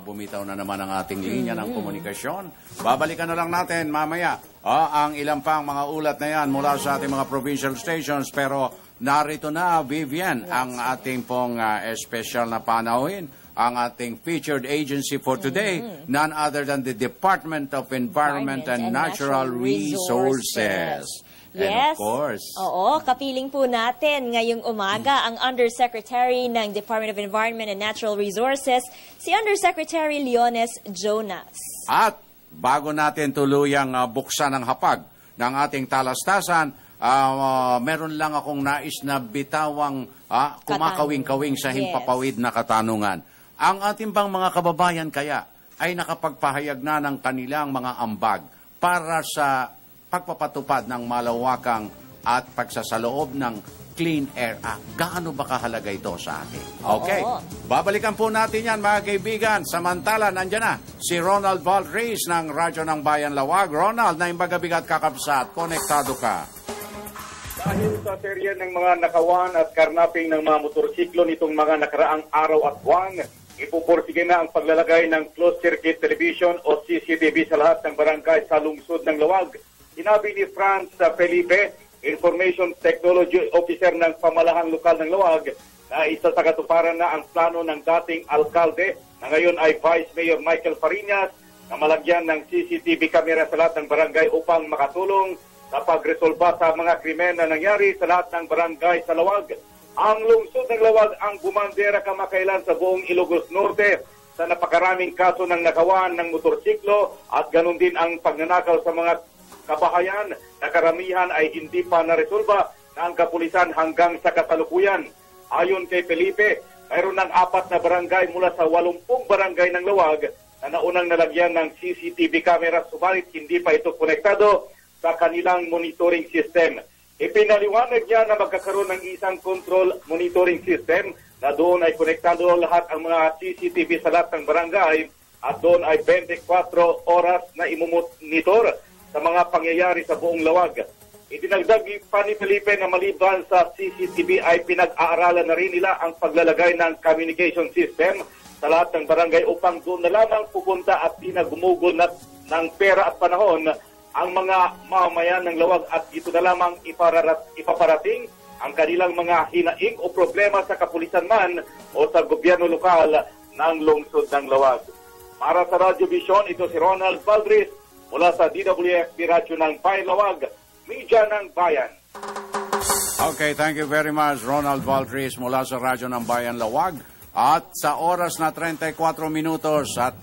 Speaker 3: bumitaw na naman ang ating linya ng komunikasyon. Babalikan na lang natin mamaya ang ilang pang mga ulat na yan mula sa ating mga provincial stations. Pero narito na, Vivian, ang ating pong special na panauhin. Ang ating featured agency for today, none other than the Department of Environment and Natural Resources.
Speaker 4: Yes.
Speaker 3: And of course.
Speaker 4: Oo, kapiling po natin ngayong umaga ang Undersecretary ng Department of Environment and Natural Resources, si Undersecretary Leones Jonas.
Speaker 3: At bago natin tuluyang buksan ang hapag ng ating talastasan, meron lang akong nais na bitawang kumakawing-kawing sa himpapawid na katanungan. Ang ating bang mga kababayan kaya ay nakapagpahayag na ng kanilang mga ambag para sa pagpapatupad ng malawakang at pagsasaloob ng Clean Air Act. Gaano ba kahalaga ito sa atin? Okay.
Speaker 4: Oo.
Speaker 3: Babalikan po natin yan, mga kaibigan. Samantala, nandyan na si Ronald Valdres ng Radyo ng Bayan Lawag. Ronald, na imbagabigat kakabsat, konektado ka.
Speaker 13: Dahil sa serye ng mga nakawan at karnaping ng mga motorsiklo nitong mga nakaraang araw at buwan, ipupursige na ang paglalagay ng closed-circuit television o CCTV sa lahat ng barangay sa lungsod ng Lawag. Sinabi ni Franz Felipe, Information Technology Officer ng Pamalahang Lokal ng Lawag, na isa sa katuparan na ang plano ng dating alkalde na ngayon ay Vice Mayor Michael Fariñas na malagyan ng CCTV camera sa lahat ng barangay upang makatulong sa pagresolba sa mga krimen na nangyari sa lahat ng barangay sa Lawag. Ang lungsod ng Lawag ang bumandera kamakailan sa buong Ilocos Norte sa napakaraming kaso ng nakawan ng motorsiklo at ganun din ang pagnanakaw sa mga kabahayan na karamihan ay hindi pa naresolba ng kapulisan hanggang sa kasalukuyan. Ayon kay Felipe, mayroon ng 4 na barangay mula sa 80 barangay ng Lawag na naunang nalagyan ng CCTV camera subalit hindi pa ito konektado sa kanilang monitoring system. Ipinaliwanag niya na magkakaroon ng isang control monitoring system na doon ay konektado lahat ang mga CCTV sa lahat ng barangay at doon ay 24 oras na imumonitor sa mga pangyayari sa buong Lawag. Idinagdag pa ni Felipe na maliban sa CCTV ay pinag-aaralan na rin nila ang paglalagay ng communication system sa lahat ng barangay upang doon na lamang pupunta at di na gumugol ng pera at panahon ang mga mamamayan ng Lawag at dito na lamang ipaparating ang kanilang mga hinaing o problema sa kapulisan man o sa gobyerno lokal ng lungsod ng Lawag. Para sa Radio Vision, ito si Ronald Valdres mula sa DWFB Radyo ng Bayan Lawag, Media ng Bayan.
Speaker 3: Okay, thank you very much, Ronald Valdres mula sa Radyo ng Bayan Lawag. At sa oras na 34 minutos at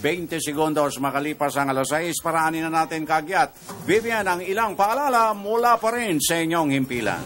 Speaker 3: 20 segundos makalipas ang alas 6, paraanin na natin kagyat. Vivian, ang ilang paalala mula pa rin sa inyong himpilan.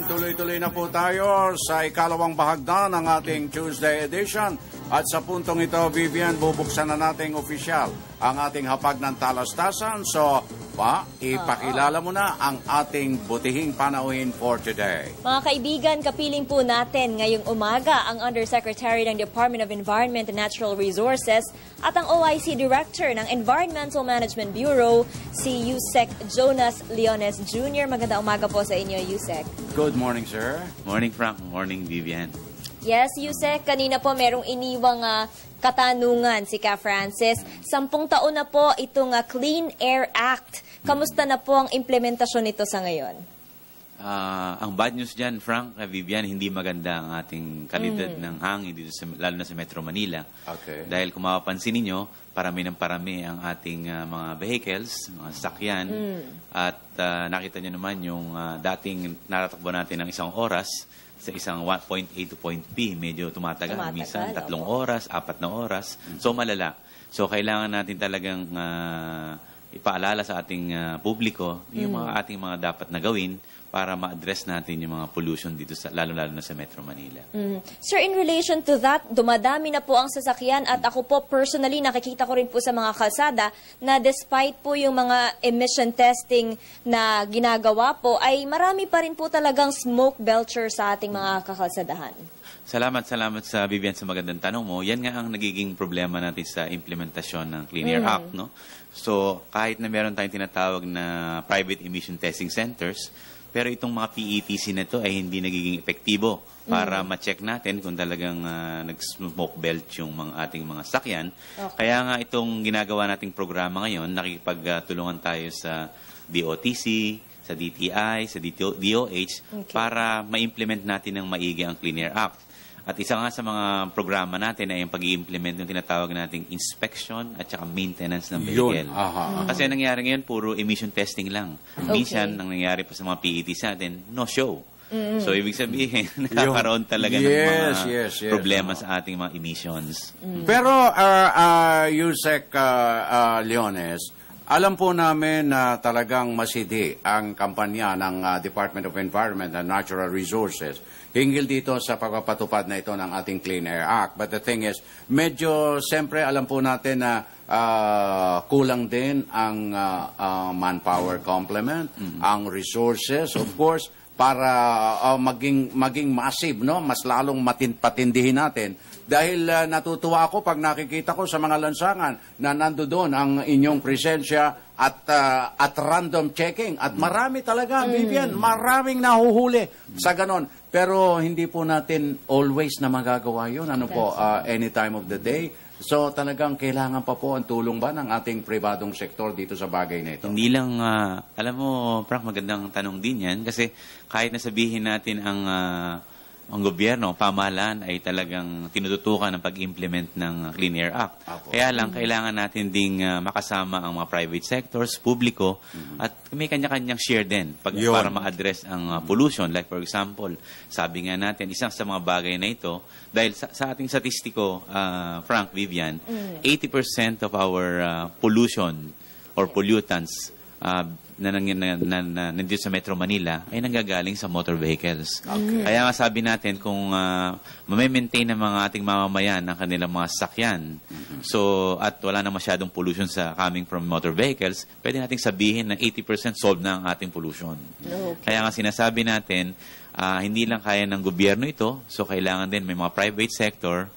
Speaker 3: Tuloy-tuloy na po tayo sa ikalawang bahagdan ng ating Tuesday edition. At sa puntong ito, Vivian, bubuksan na nating opisyal ang ating hapag ng talastasan. So, ipakilala mo na ang ating butihing panauhin for today.
Speaker 4: Mga kaibigan, kapiling po natin ngayong umaga ang Undersecretary ng Department of Environment and Natural Resources at ang OIC Director ng Environmental Management Bureau, si Yusek Jonas Leones Jr. Magandang umaga po sa inyo, Yusek.
Speaker 3: Good morning, sir.
Speaker 14: Morning, Frank. Morning, Vivian.
Speaker 4: Yes, Yusek, kanina po merong iniwang katanungan si Ka Francis. 10 taon na po itong Clean Air Act. Kamusta na po ang implementasyon nito sa ngayon?
Speaker 14: Ang bad news dyan, Frank, Vivian, hindi maganda ang ating kalidad ng hangin dito lalo na sa Metro Manila. Okay. Dahil kung mapapansin ninyo, parami ng parami ang ating mga vehicles, mga sasakyan. At nakita nyo naman yung dating naratakbo natin ng 1 oras sa isang point A to point B, medyo tumatagal. Minsan 3 oras, 4 na oras. So malala. So kailangan natin talagang ipaalala sa ating publiko yung mga ating mga dapat na gawin para ma-address natin yung mga pollution dito, lalo-lalo na sa Metro Manila.
Speaker 4: Sir, in relation to that, dumadami na po ang sasakyan at ako po personally nakikita ko rin po sa mga kalsada na despite po yung mga emission testing na ginagawa po, ay marami pa rin po talagang smoke belcher sa ating mga kakalsadahan.
Speaker 14: Salamat sa Vivian sa magandang tanong mo. Yan nga ang nagiging problema natin sa implementasyon ng Clean Air Act, no? So, kahit na meron tayong tinatawag na private emission testing centers, pero itong mga PETC na ito ay hindi nagiging epektibo para ma-check natin kung talagang nag-smoke belt yung ating mga sakyan. Okay. Kaya nga itong ginagawa nating programa ngayon, nakikipagtulungan tayo sa DOTC, sa DTI, sa DOH, para ma-implement natin ng maigi ang Clean Air Act. At isa nga sa mga programa natin ay yung pag-i-implement ng tinatawag nating inspection at saka maintenance ng vehicle. Kasi nangyari ngayon, puro emission testing lang. Minsan, ang nangyari pa sa mga PETs natin, no show. So, ibig sabihin, nakakaroon talaga ng mga problema sa ating mga emissions.
Speaker 3: Pero, Yusek Leones, alam po namin na talagang masidi ang kampanya ng Department of Environment and Natural Resources hinggil dito sa pagpapatupad na ito ng ating Clean Air Act. But the thing is, medyo, siyempre, alam po natin na kulang din ang manpower complement, ang resources, of course, para maging massive, no? Mas lalong patindihin natin. Dahil natutuwa ako pag nakikita ko sa mga lansangan na nandoon ang inyong presensya at random checking. At marami talaga, Vivian, maraming nahuhuli sa ganon. Pero hindi po natin always na magagawa yun. Ano po, any time of the day. So talagang kailangan pa po ang tulong ba ng ating pribadong sektor dito sa bagay na ito?
Speaker 14: Hindi lang, alam mo, Frank, magandang tanong din yan. Kasi kahit nasabihin natin ang gobyerno, pamahalaan ay talagang tinututukan ng pag-implement ng Clean Air Act. Kaya lang, kailangan natin ding makasama ang mga private sectors, publiko, at may kanya-kanyang share din para ma-address ang pollution. Like for example, sabi nga natin, isang sa mga bagay na ito, dahil sa ating statistiko, Frank, Vivian, 80% of our pollution or pollutants na nandito sa Metro Manila ay nanggagaling sa motor vehicles. Kaya nga sabi natin, kung ma-maintain ng mga ating mamamayan ang kanilang mga sasakyan, at wala na masyadong pollution coming from motor vehicles, pwede nating sabihin na 80% solved na ang ating pollution. Kaya nga sinasabi natin, hindi lang kaya ng gobyerno ito, so kailangan din may mga private sector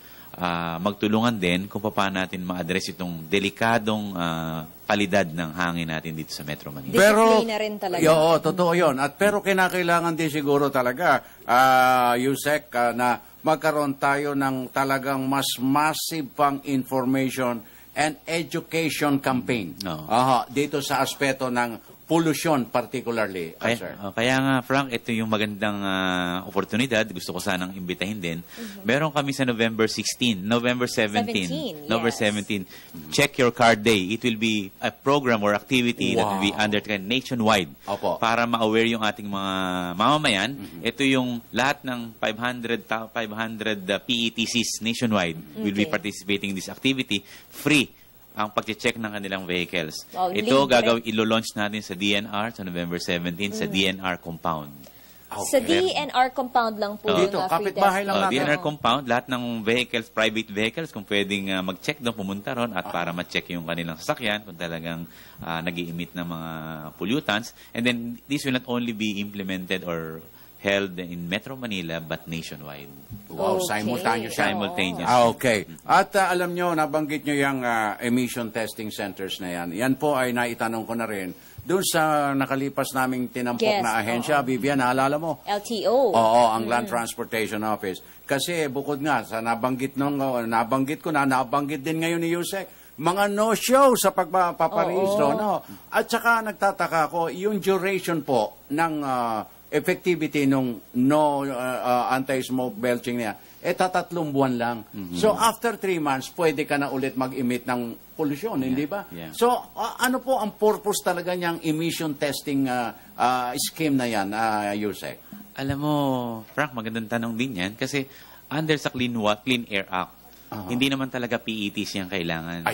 Speaker 14: magtulungan din kung paano natin ma-address itong delikadong kalidad ng hangin natin dito sa Metro Manila.
Speaker 4: Pero, rin talaga.
Speaker 3: Oo, totoo yun. Pero kinakailangan din siguro talaga, Yusek, na magkaroon tayo ng talagang mas massive pang information and education campaign dito sa aspeto ng pollution particularly.
Speaker 14: Kaya nga, Frank, ito yung magandang oportunidad. Gusto ko sanang imbitahin din. Meron kami sa November 17. Check Your Car Day. It will be a program or activity that will be undertaken nationwide para ma-aware yung ating mga mamamayan. Ito yung lahat ng 500 PETCs nationwide will be participating in this activity. Free ang pag-check ng kanilang vehicles. Ito ilo-launch natin sa DNR sa November 17 sa DNR compound.
Speaker 4: Sa DNR compound lang po.
Speaker 3: Dito, kapitbahay lang natin.
Speaker 14: DNR compound, lahat ng vehicles, private vehicles, kung pwedeng mag-check doon, pumunta ron at para ma-check yung kanilang sasakyan kung talagang nag-i-emit ng mga pollutants. And then, this will not only be implemented or held in Metro Manila but nationwide.
Speaker 3: Wow, simultaneous.
Speaker 14: Okay.
Speaker 3: At alam nyo, nabanggit nyo yung emission testing centers na yan. Yan po ay naitanong ko na rin doon sa nakalipas naming tinampok na ahensya. Vivian, naalala mo?
Speaker 4: LTO.
Speaker 3: Oo, ang Land Transportation Office. Kasi bukod nga sa nabanggit din ngayon ni Yusek, mga no-show sa pagpaparehistro. No? At saka nagtataka ko, yung duration po ng effectivity nung anti-smoke belching niya, 3 buwan lang. So, after 3 months, pwede ka na ulit mag-emit ng pollution, hindi ba? So, ano po ang purpose talaga niyang emission testing scheme na yan, Yusek?
Speaker 14: Alam mo, Frank, magandang tanong din yan kasi under sa Clean Air Act, hindi naman talaga PETs yung kailangan.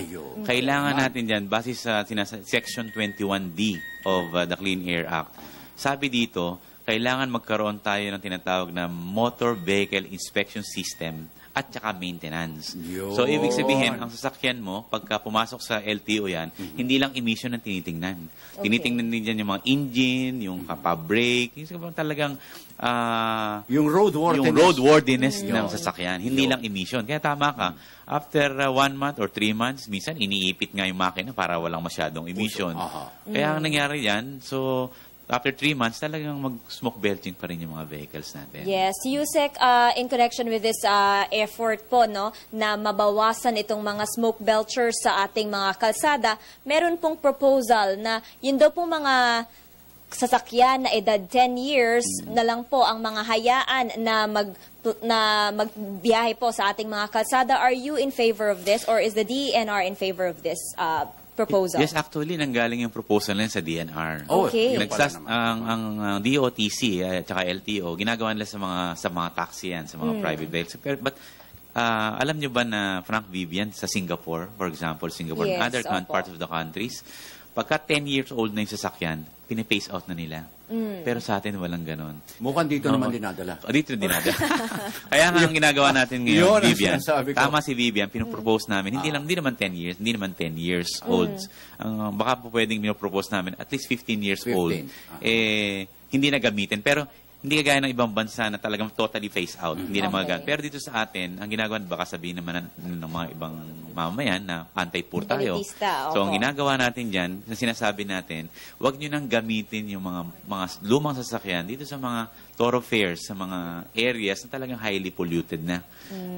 Speaker 14: Kailangan natin dyan, base sa Section 21D of the Clean Air Act. Sabi dito, kailangan magkaroon tayo ng tinatawag na motor vehicle inspection system at saka maintenance. So, ibig sabihin, ang sasakyan mo, pagka pumasok sa LTO yan, hindi lang emission ang tinitingnan. Tinitingnan din dyan yung mga engine, yung kapa-brake, yung talagang
Speaker 3: yung
Speaker 14: roadworthiness ng sasakyan. Hindi lang emission. Kaya tama ka. After 1 month or 3 months, minsan iniipit nga yung makina para walang masyadong emission. Kaya ang nangyari yan, so after 3 months, talagang mag-smoke belching pa rin yung mga vehicles natin.
Speaker 4: Yes, Yusek, in connection with this effort po, no, na mabawasan itong mga smoke belchers sa ating mga kalsada, meron pong proposal na yun daw pong mga sasakyan na edad 10 years na lang po ang mga hayaan na magbiyahe po sa ating mga kalsada. Are you in favor of this or is the DENR in favor of this proposal?
Speaker 14: Yes, actually, nanggaling yung proposal na sa DNR.
Speaker 4: Okay.
Speaker 14: Ang DOTC at saka LTO, ginagawa nila sa mga taxi yan, sa mga private vehicles. But alam nyo ba na, Frank, Vivian, sa Singapore, for example, Singapore, and other parts of the countries, pagka 10 years old na yung sasakyan, pinipace out na nila. Pero sa atin, walang ganon.
Speaker 3: Mukhang dito naman dinadala.
Speaker 14: Dito dinadala. Kaya nga ang ginagawa natin ngayon, Vivian, tama si Vivian, pinopropose namin, hindi naman 10 years old. Baka po pwedeng pinopropose namin, at least 15 years old. Hindi na gamitin. Pero hindi kagaya ng ibang bansa na talagang totally phase out. Hindi na magagamit. Pero dito sa atin, ang ginagawa, baka sabihin naman ng mga ibang mamamayan na anti-poor tayo. So, ang ginagawa natin dyan, na sinasabi natin, huwag nyo nang gamitin yung mga lumang sasakyan dito sa mga thoroughfares, sa mga areas na talagang highly polluted na.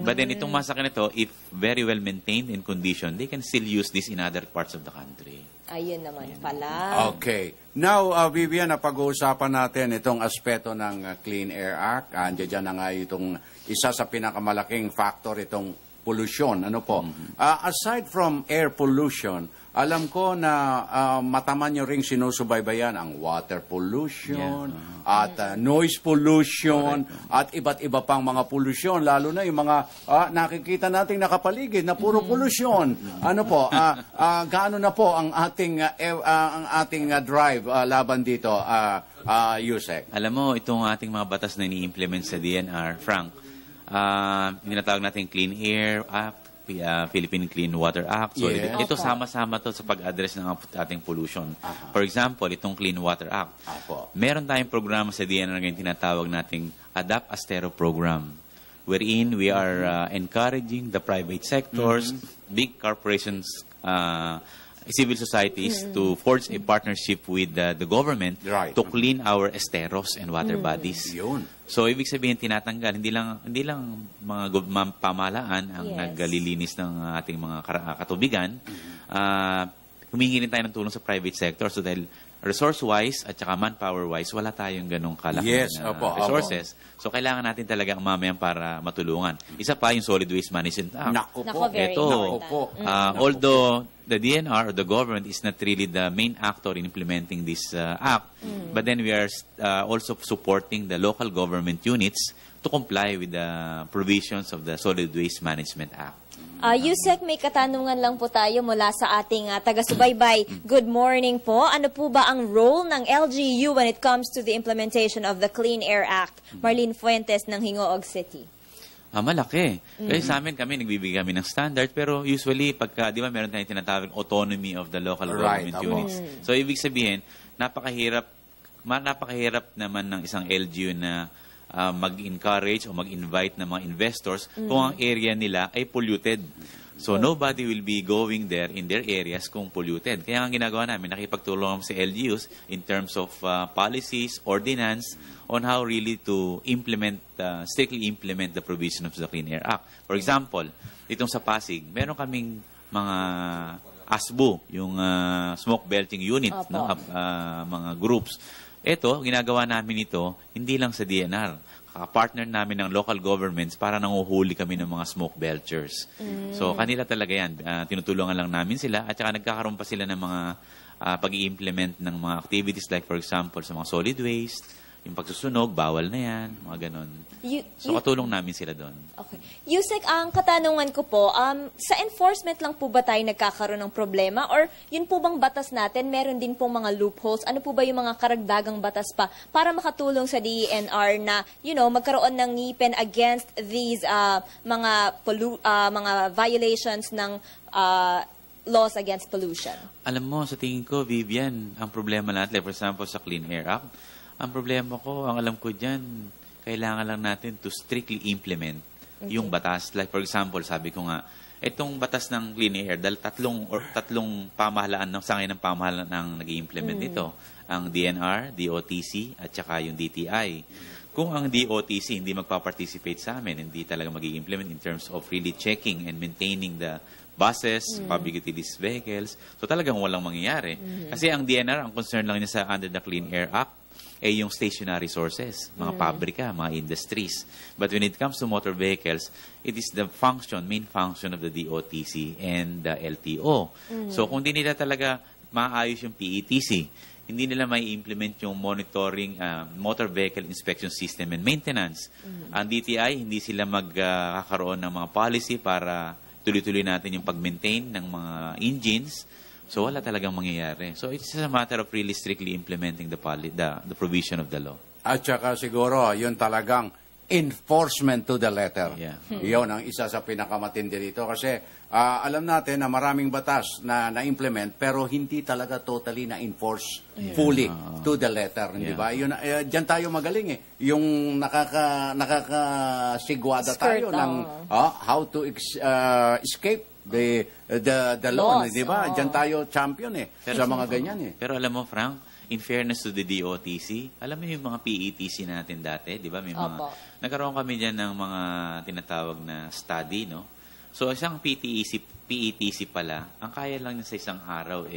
Speaker 14: But then, itong masakyan ito, if very well maintained and conditioned, they can still use this in other parts of the country.
Speaker 4: Ayun naman pala.
Speaker 3: Okay. Now, Vivian, napag-uusapan natin itong aspeto ng Clean Air Act. Andiyan na nga itong isa sa pinakamalaking factor, itong pollution. Ano po? Aside from air pollution, alam ko na mataman nyo ring sinusubaybayan ang water pollution at noise pollution at iba't iba pang mga pollution, lalo na yung mga nakikita nating nakapaligid na puro pollution. Ano po? Gaano na po ang ating drive laban dito, Yusek?
Speaker 14: Alam mo, itong ating mga batas na ini-implement sa DNR, Frank, tinatawag natin Clean Air Act, Philippine Clean Water Act. So, ito sama-sama to sa pag-address ng ating pollution. For example, itong Clean Water Act. Meron tayong programa sa DNR ngayon tinatawag nating Adapt Astero Program, wherein we are encouraging the private sectors, big corporations, civil societies to forge a partnership with the government to clean our esteros and water bodies. So, ibig sabihin, tinatanggal, hindi lang mga pamahalaan ang naglilinis ng ating mga katubigan. Humingi rin tayo ng tulong sa private sector. So, dahil resource-wise at saka manpower-wise, wala tayong ganong kalaki na resources. So, kailangan natin talaga ang mamayan para matulungan. Isa pa yung Solid Waste Management Act. Although the DNR or the government is not really the main actor in implementing this act, but then we are also supporting the local government units to comply with the provisions of the Solid Waste Management Act.
Speaker 4: Yusek, may katanungan lang po tayo mula sa ating taga-subaybay. Good morning po. Ano po ba ang role ng LGU when it comes to the implementation of the Clean Air Act? Marlene Fuentes ng Hingoog City.
Speaker 14: Malaki. Kasi sa amin kami, nagbibigay kami ng standard, pero usually, pagka, di ba, meron tayong tinatawag autonomy of the local government units. So, ibig sabihin, napakahirap naman ng isang LGU na mag-encourage o mag-invite ng mga investors kung ang area nila ay polluted. So, nobody will be going there in their areas kung polluted. Kaya ang ginagawa namin, nakipagtulong sa LGUs in terms of policies, ordinance, on how really to strictly implement the provision of the Clean Air Act. For example, itong sa Pasig, meron kaming mga ASBU, yung smoke belching unit, mga groups. Ito, ginagawa namin ito, hindi lang sa DNR. Partner namin ng local governments para nanguhuli kami ng mga smoke belchers. So, kanila talaga yan. Tinutulungan lang namin sila at saka nagkakaroon pa sila ng mga pag-i-implement ng mga activities like for example sa mga solid waste, yung pagsusunog, bawal na yan, mga ganon. So, katulong namin sila doon.
Speaker 4: Okay. Yusek, ang katanungan ko po, sa enforcement lang po ba tayo nagkakaroon ng problema? Or yun po bang batas natin, meron din pong mga loopholes? Ano po ba yung mga karagdagang batas pa para makatulong sa DENR na, magkaroon ng ngipin against these mga violations ng laws against pollution?
Speaker 14: Alam mo, sa tingin ko, Vivian, ang problema natin, for example, sa Clean Air Act, ang problema ko, ang alam ko dyan, kailangan lang natin to strictly implement yung batas. Like for example, sabi ko nga, itong batas ng Clean Air, dahil tatlong pamahalaan ng sangay ng pamahalaan ang nag-i-implement nito. Ang DNR, DOTC, at saka yung DTI. Kung ang DOTC hindi magpa-participate sa amin, hindi talaga mag-i-implement in terms of really checking and maintaining the buses, public utilities vehicles. So talagang walang mangyayari. Kasi ang DNR, ang concern lang niya sa under the Clean Air Act, ay yung stationary sources, mga pabrika, mga industries. But when it comes to motor vehicles, it is the main function of the DOTC and the LTO. So kung di nila talaga maayos yung PETC, hindi nila may implement yung monitoring motor vehicle inspection system and maintenance. Ang DTI, hindi sila magkakaroon ng mga policy para tuloy-tuloy natin yung pag-maintain ng mga engines. So wala talagang mangyayari. So it's just a matter of really strictly implementing the provision of the law.
Speaker 3: At saka siguro, yun talagang enforcement to the letter.
Speaker 14: Yeah.
Speaker 3: Yun ang isa sa pinakamatindi dito. Kasi alam natin na maraming batas na na-implement pero hindi talaga totally na-enforce fully to the letter. Di ba? Yun, dyan tayo magaling eh. Yung nakakasigwada tayo ng how to escape the law, di ba? Diyan tayo champion sa mga ganyan
Speaker 14: Pero alam mo, Frank, in fairness to the DOTC, alam mo yung mga PETC natin dati, di ba? May mga, nagkaroon kami dyan ng mga tinatawag na study, no? So, isang PETC pala, ang kaya lang niya sa isang araw,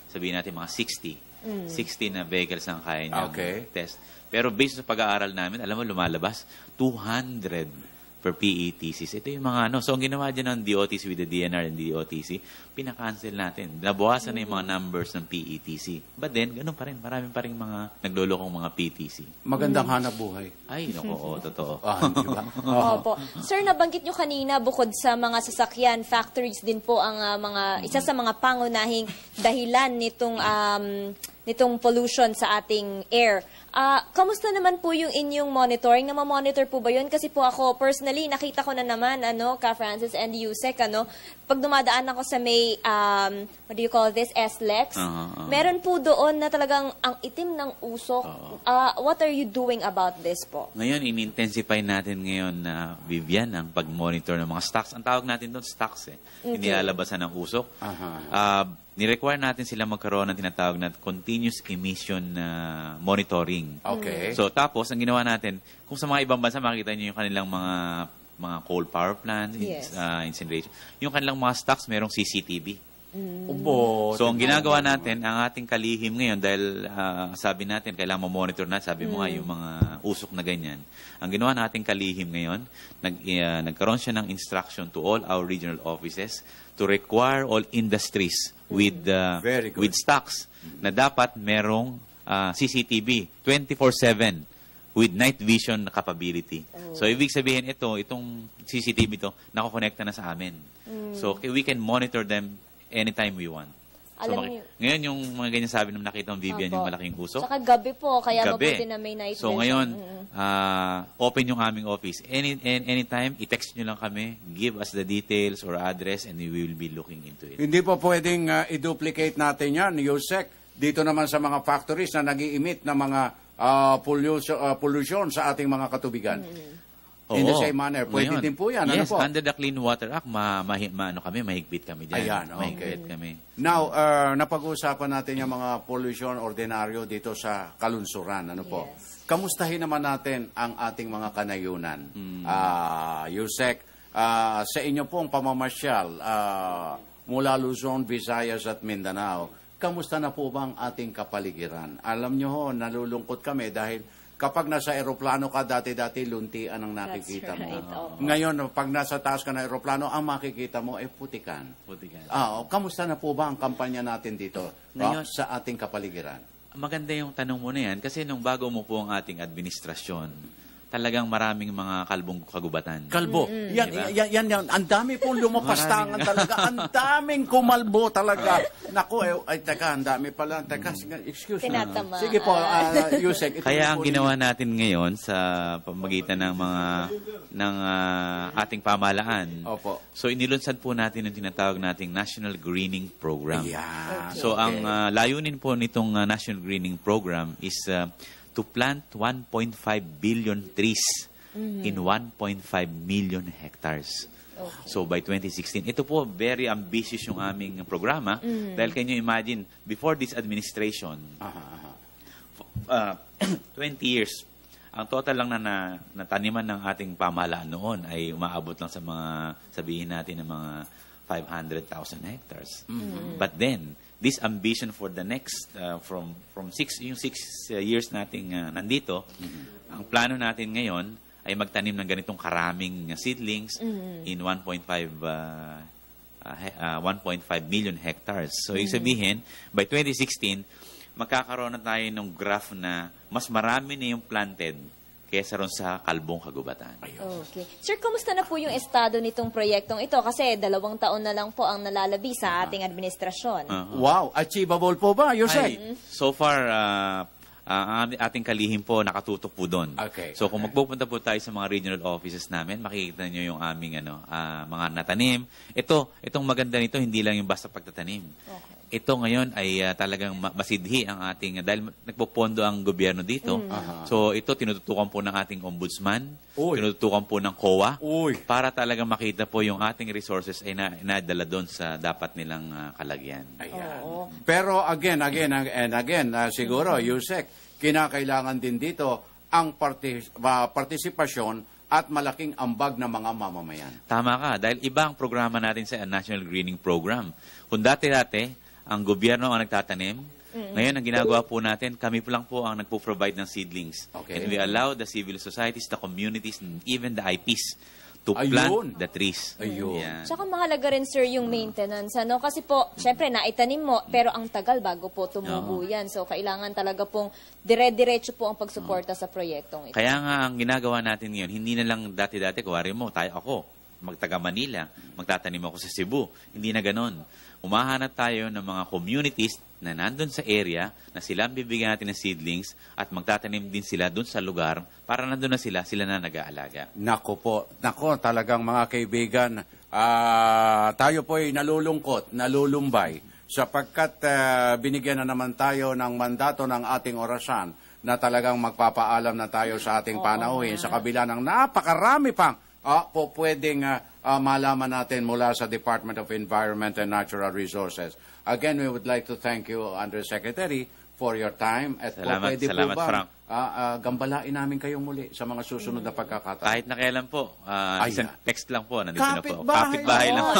Speaker 14: sabihin natin mga 60. 60 na vehicles ang kaya niya test. Pero based sa pag-aaral namin, alam mo, lumalabas, 200 per PETCs. Ito yung mga So, ang ginawa dyan ng DOTC with the DNR and DOTC, pinaka-cancel natin. Nabawasan na yung mga numbers ng PETC. But then, ganun pa rin. Marami pa rin mga naglolokong mga PETC.
Speaker 3: Magandang hanap buhay.
Speaker 14: Ay, naku, totoo.
Speaker 3: Diba?
Speaker 4: Opo. Sir, nabanggit nyo kanina, bukod sa mga sasakyan, factories din po ang isa sa mga pangunahing dahilan nitong pollution sa ating air. Kamusta naman po yung inyong monitoring? Na-monitor po ba yun? Kasi po ako, personally, nakita ko na naman, Ka Francis and Yusek, pag dumadaan ako sa may, what do you call this, SLEX, meron po doon na talagang ang itim ng usok. What are you doing about this po?
Speaker 14: Ngayon, in-intensify natin ngayon na, Vivian, ang pag-monitor ng mga stocks. Ang tawag natin doon, stocks Inilalabasan ng usok. Ni-require natin sila magkaroon ng tinatawag na continuous emission monitoring.
Speaker 3: Okay.
Speaker 14: So, tapos, ang ginawa natin, kung sa mga ibang bansa, makikita nyo yung kanilang mga coal power plants, incineration. Yung kanilang mga stocks, merong CCTV. So, ang ginagawa natin, ang ating kalihim ngayon, dahil sabi natin, kailangan monitor na, sabi mo nga, yung mga usok na ganyan. Ang ginawa nating kalihim ngayon, nagkaroon siya ng instruction to all our regional offices to require all industries with stocks na dapat merong CCTV 24/7 with night vision capability. So, ibig sabihin itong CCTV nakakonekta na sa amin. So, we can monitor them anytime we want. So, ngayon, yung mga ganyan sabi nung nakita ng Vivian, yung malaking usok.
Speaker 4: Saka gabi po, kaya mabuti na may night vision.
Speaker 14: So, ngayon, open yung aming office. Anytime, i-text nyo lang kami, give us the details or address, and we will be looking into it.
Speaker 3: Hindi po pwedeng i-duplicate natin yan, Yusek. Dito naman sa mga factories na nag-i-emit ng mga pollution sa ating mga katubigan. In the same manner, pwede din po yan.
Speaker 14: Yes,
Speaker 3: ano po?
Speaker 14: under the Clean Water Act, mahigpit kami dyan.
Speaker 3: Ayan,
Speaker 14: mahigpit kami.
Speaker 3: Now, napag-uusapan natin yung mga pollution ordinaryo dito sa kalunsuran. Ano po? Kamustahin naman natin ang ating mga kanayunan. Yusek, sa inyo pong pamamasyal mula Luzon, Visayas at Mindanao, kamusta na po ba ang ating kapaligiran? Alam nyo ho, nalulungkot kami dahil kapag nasa eroplano ka, dati-dati luntian ang nakikita mo. Ngayon, pag nasa taas ka ng eroplano, ang makikita mo ay putikan. Kamusta na po ba ang kampanya natin dito sa ating kapaligiran?
Speaker 14: Maganda yung tanong mo na yan kasi nung bago mo po ang ating administrasyon, talagang maraming mga kalbong kagubatan.
Speaker 3: Kalbo. Yan. Ang dami pong lumapastangan talaga. Ang daming kumalbo talaga. Naku, teka, ang dami pala. Teka, excuse me. Sige po, Yusek.
Speaker 14: Kaya ang ginawa natin ngayon sa pamagitan ng ating pamahalaan.
Speaker 3: Opo.
Speaker 14: So, inilunsad po natin yung tinatawag nating National Greening Program. So, ang layunin po nitong National Greening Program is to plant 1.5 billion trees in 1.5 million hectares. So, by 2016. Ito po, very ambitious yung aming programa. Dahil can you imagine, before this administration, 20 years, ang total lang na nataniman ng ating pamahalaan noon ay umaabot lang sa mga, sabihin natin, ng mga 500,000 hectares. But then, this ambition for the next, from 6 years nating nandito, ang plano natin ngayon ay magtanim ng ganitong karaming seedlings in 1.5 million hectares. So, ibig sabihin, by 2016, magkakaroon na tayo ng graph na mas marami na yung planted kaysa ron sa Kalbong, Kagubatan.
Speaker 4: Okay. Sir, kumusta na po yung estado nitong proyektong ito? Kasi 2 taon na lang po ang nalalabi sa ating administrasyon.
Speaker 3: Wow! Achievable po ba, Yusek?
Speaker 14: So far, ang ating kalihim po nakatutok po doon. So kung magpupunta po tayo sa mga regional offices namin, makikita nyo yung aming mga natanim. Itong maganda nito, hindi lang yung basta pagtatanim. Ito ngayon ay talagang masidhi ang ating, dahil nagpopondo ang gobyerno dito. So ito, tinututukan po ng ating ombudsman, tinututukan po ng COA, para talagang makita po yung ating resources ay nadala doon sa dapat nilang kalagyan.
Speaker 3: Pero again, siguro, Yusek, kinakailangan din dito ang partisipasyon at malaking ambag ng mga mamamayan.
Speaker 14: Tama ka, dahil iba ang programa natin sa National Greening Program. Kung dati-dati, ang gobyerno ang nagtatanim, ngayon ang ginagawa po natin, kami po lang po ang nagpo-provide ng seedlings. And we allow the civil societies, the communities, and even the IPs to plant the trees.
Speaker 4: Tsaka mahalaga rin, sir, yung maintenance. Kasi po, syempre, naitanim mo, pero ang tagal bago po tumubo yan. So, kailangan talaga pong dire-diretso po ang pagsuporta sa proyektong ito.
Speaker 14: Kaya nga, ang ginagawa natin ngayon, hindi na lang dati-dati, kuwari mo, ako, magtaga Manila, magtatanim ako sa Cebu. Hindi na ganon. Umahanap tayo ng mga communities na nandun sa area na sila ang bibigyan natin ng seedlings at magtatanim din sila dun sa lugar para nandun na sila na nag-aalaga.
Speaker 3: Nako, talagang mga kaibigan, tayo po ay nalulungkot, nalulumbay sapagkat binigyan na naman tayo ng mandato ng ating orasan na talagang magpapaalam na tayo sa ating panauhin sa kabila ng napakarami pang po pwedeng malaman natin mula sa Department of Environment and Natural Resources. Again, we would like to thank you, Undersecretary, for your time. At
Speaker 14: salamat, Frank.
Speaker 3: Gambalain namin kayong muli sa mga susunod na pagkakataon.
Speaker 14: Kahit na kailan po. Isang text lang po. Nandito na po.
Speaker 3: Kapitbahay lang.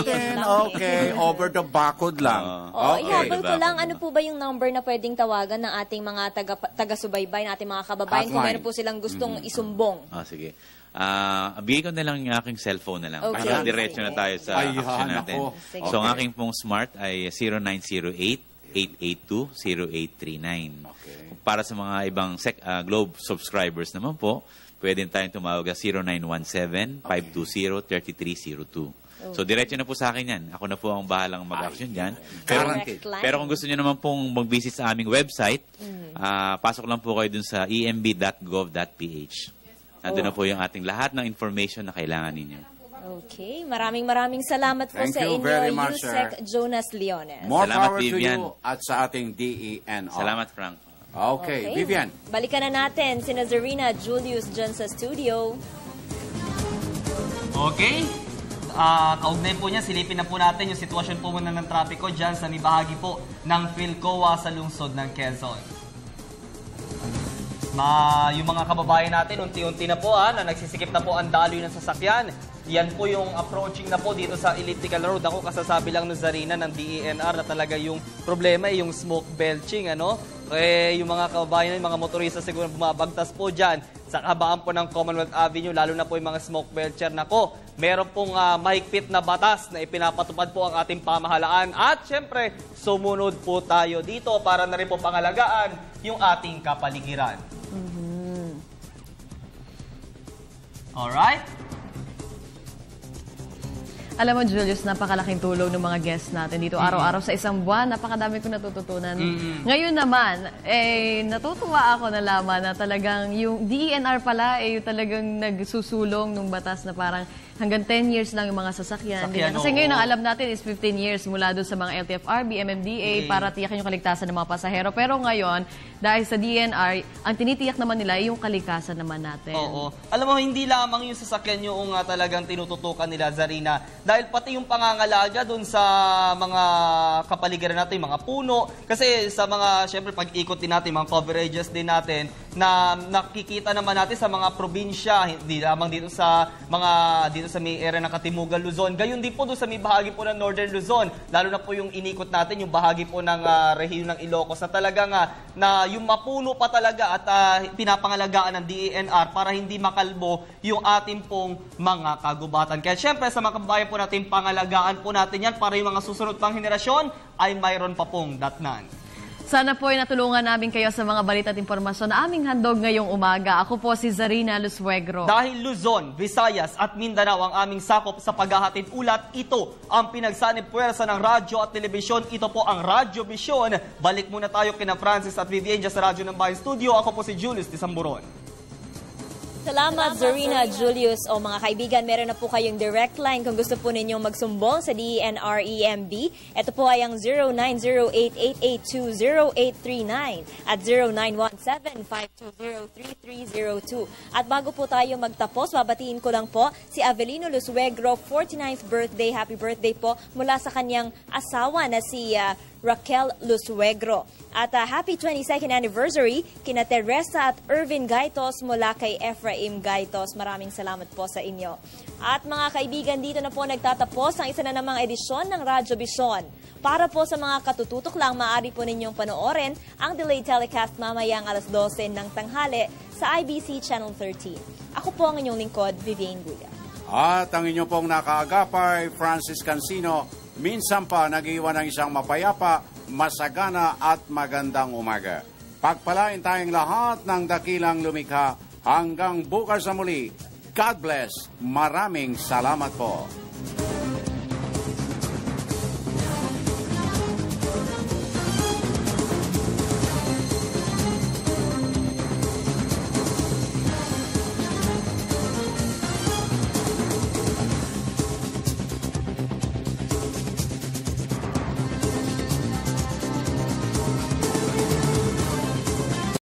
Speaker 3: Okay, over the barcode lang.
Speaker 4: Ihabol ko lang, ano po ba yung number na pwedeng tawagan ng ating mga taga-subaybay, ng ating mga kababayan kung meron po silang gustong isumbong?
Speaker 14: Sige. Bigay ko na lang yung aking cellphone na lang. Para diretso na tayo sa action natin. So, ang aking pong smart ay 0908-882-0839. Para sa mga ibang Globe subscribers naman po, pwede tayong tumawag sa 0917-520-3302. So, diretso na po sa akin yan. Ako na po ang bahalang mag-action dyan. Pero kung gusto nyo naman pong mag-visit sa aming website, pasok lang po kayo dun sa emb.gov.ph. Nandun na po yung ating lahat ng information na kailangan ninyo.
Speaker 4: Okay. Maraming salamat po sa inyo, Yusek Jonas Leones.
Speaker 3: More
Speaker 14: salamat,
Speaker 3: power
Speaker 14: Vivian.
Speaker 3: to you at sa ating DENR.
Speaker 14: Salamat, Frank.
Speaker 3: Okay, Vivian.
Speaker 4: Balikan na natin si Nazarina Julius dyan sa studio.
Speaker 2: Okay. Kaugnay po niya, silipin na po natin yung sitwasyon po muna ng trapiko dyan sa may bahagi po ng PhilCOA sa lungsod ng Quezon. Yung mga kababayan natin, unti-unti na po na nagsisikip na po ang daloy ng sasakyan. Yan po yung approaching na po dito sa Elliptical Road. Ako kasasabi lang ng Zarina ng DENR na talaga yung problema ay yung smoke belching. Yung mga kababayan, yung mga motorista siguro bumabagtas po dyan sa kabaan po ng Commonwealth Avenue, lalo na po yung mga smoke belcher. Meron pong mahigpit na batas na ipinapatupad po ang ating pamahalaan. At syempre, sumunod po tayo dito para na rin po pangalagaan yung ating kapaligiran. Alright?
Speaker 5: Alam mo, Julius, napakalaking tulong ng mga guests natin dito. Araw-araw sa isang buwan, napakadami ko natututunan. Ngayon naman, natutuwa ako na laman na talagang yung DENR pala, talagang nagsusulong ng batas na parang hanggang 10 years lang yung mga sasakyan. Kasi ngayon ang alam natin is 15 years mula doon sa mga LTFRB, MMDA, para tiyakin yung kaligtasan ng mga pasahero. Pero ngayon, dahil sa DENR, ang tinitiyak naman nila yung kalikasan naman natin.
Speaker 2: Oo. Alam mo, hindi lamang yung sasakyan yung talagang tinututukan nila, Zarina. Dahil pati yung pangangalaga doon sa mga kapaligiran natin, mga puno. Kasi sa mga, syempre, pag-ikot din natin, mga coverages din natin, na nakikita naman natin sa mga probinsya, hindi lamang dito sa may area ng Katimugan, Luzon. Gayon din po doon sa may bahagi po ng Northern Luzon, lalo na po yung inikot natin, yung bahagi po ng rehiyon ng Ilocos na talagang na yung mapuno pa talaga at pinapangalagaan ng DENR para hindi makalbo yung ating pong mga kagubatan. Kaya syempre sa mga kababayan po natin, pangalagaan po natin yan para yung mga susunod pang henerasyon ay mayroon pa pong datnan.
Speaker 5: Sana po ay natulungan namin kayo sa mga balita at impormasyon na aming handog ngayong umaga. Ako po si Zarina Lusuegro.
Speaker 2: Dahil Luzon, Visayas at Mindanao ang aming sakop sa paghahatid ulat, ito ang pinagsanib puwersa ng radyo at telebisyon. Ito po ang Radyo Vision. Balik muna tayo kina Francis at Vivian sa Radyo ng Bayan Studio. Ako po si Julius Disamburon.
Speaker 4: Salamat, Zarina, Julius. O mga kaibigan, meron na po kayong direct line kung gusto po ninyong magsumbong sa DENR-EMB. Ito po ay ang 0908-882-0839 at 0917-520-3302. At bago po tayo magtapos, babatiin ko lang po si Avelino Lusuegro, 49th birthday. Happy birthday po mula sa kanyang asawa na si Raquel Lusuegro. At happy 22nd anniversary kina Teresa at Irvin Gaitos mula kay Ephraim Gaitos. Maraming salamat po sa inyo. At mga kaibigan, dito na po nagtatapos ang isa na namang edisyon ng Radyo Vision. Para po sa mga katututok lang, maaari po ninyong panoorin ang delayed telecast mamayang alas 12 ng tanghali sa IBC Channel 13. Ako po ang inyong lingkod, Vivian Guya.
Speaker 3: At ang inyong pong nakaagapay, Francis Cancino, minsan pa nag-iwan ng isang mapayapa, masagana at magandang umaga. Pagpalain tayong lahat ng dakilang lumikha hanggang bukas na muli. God bless. Maraming salamat po.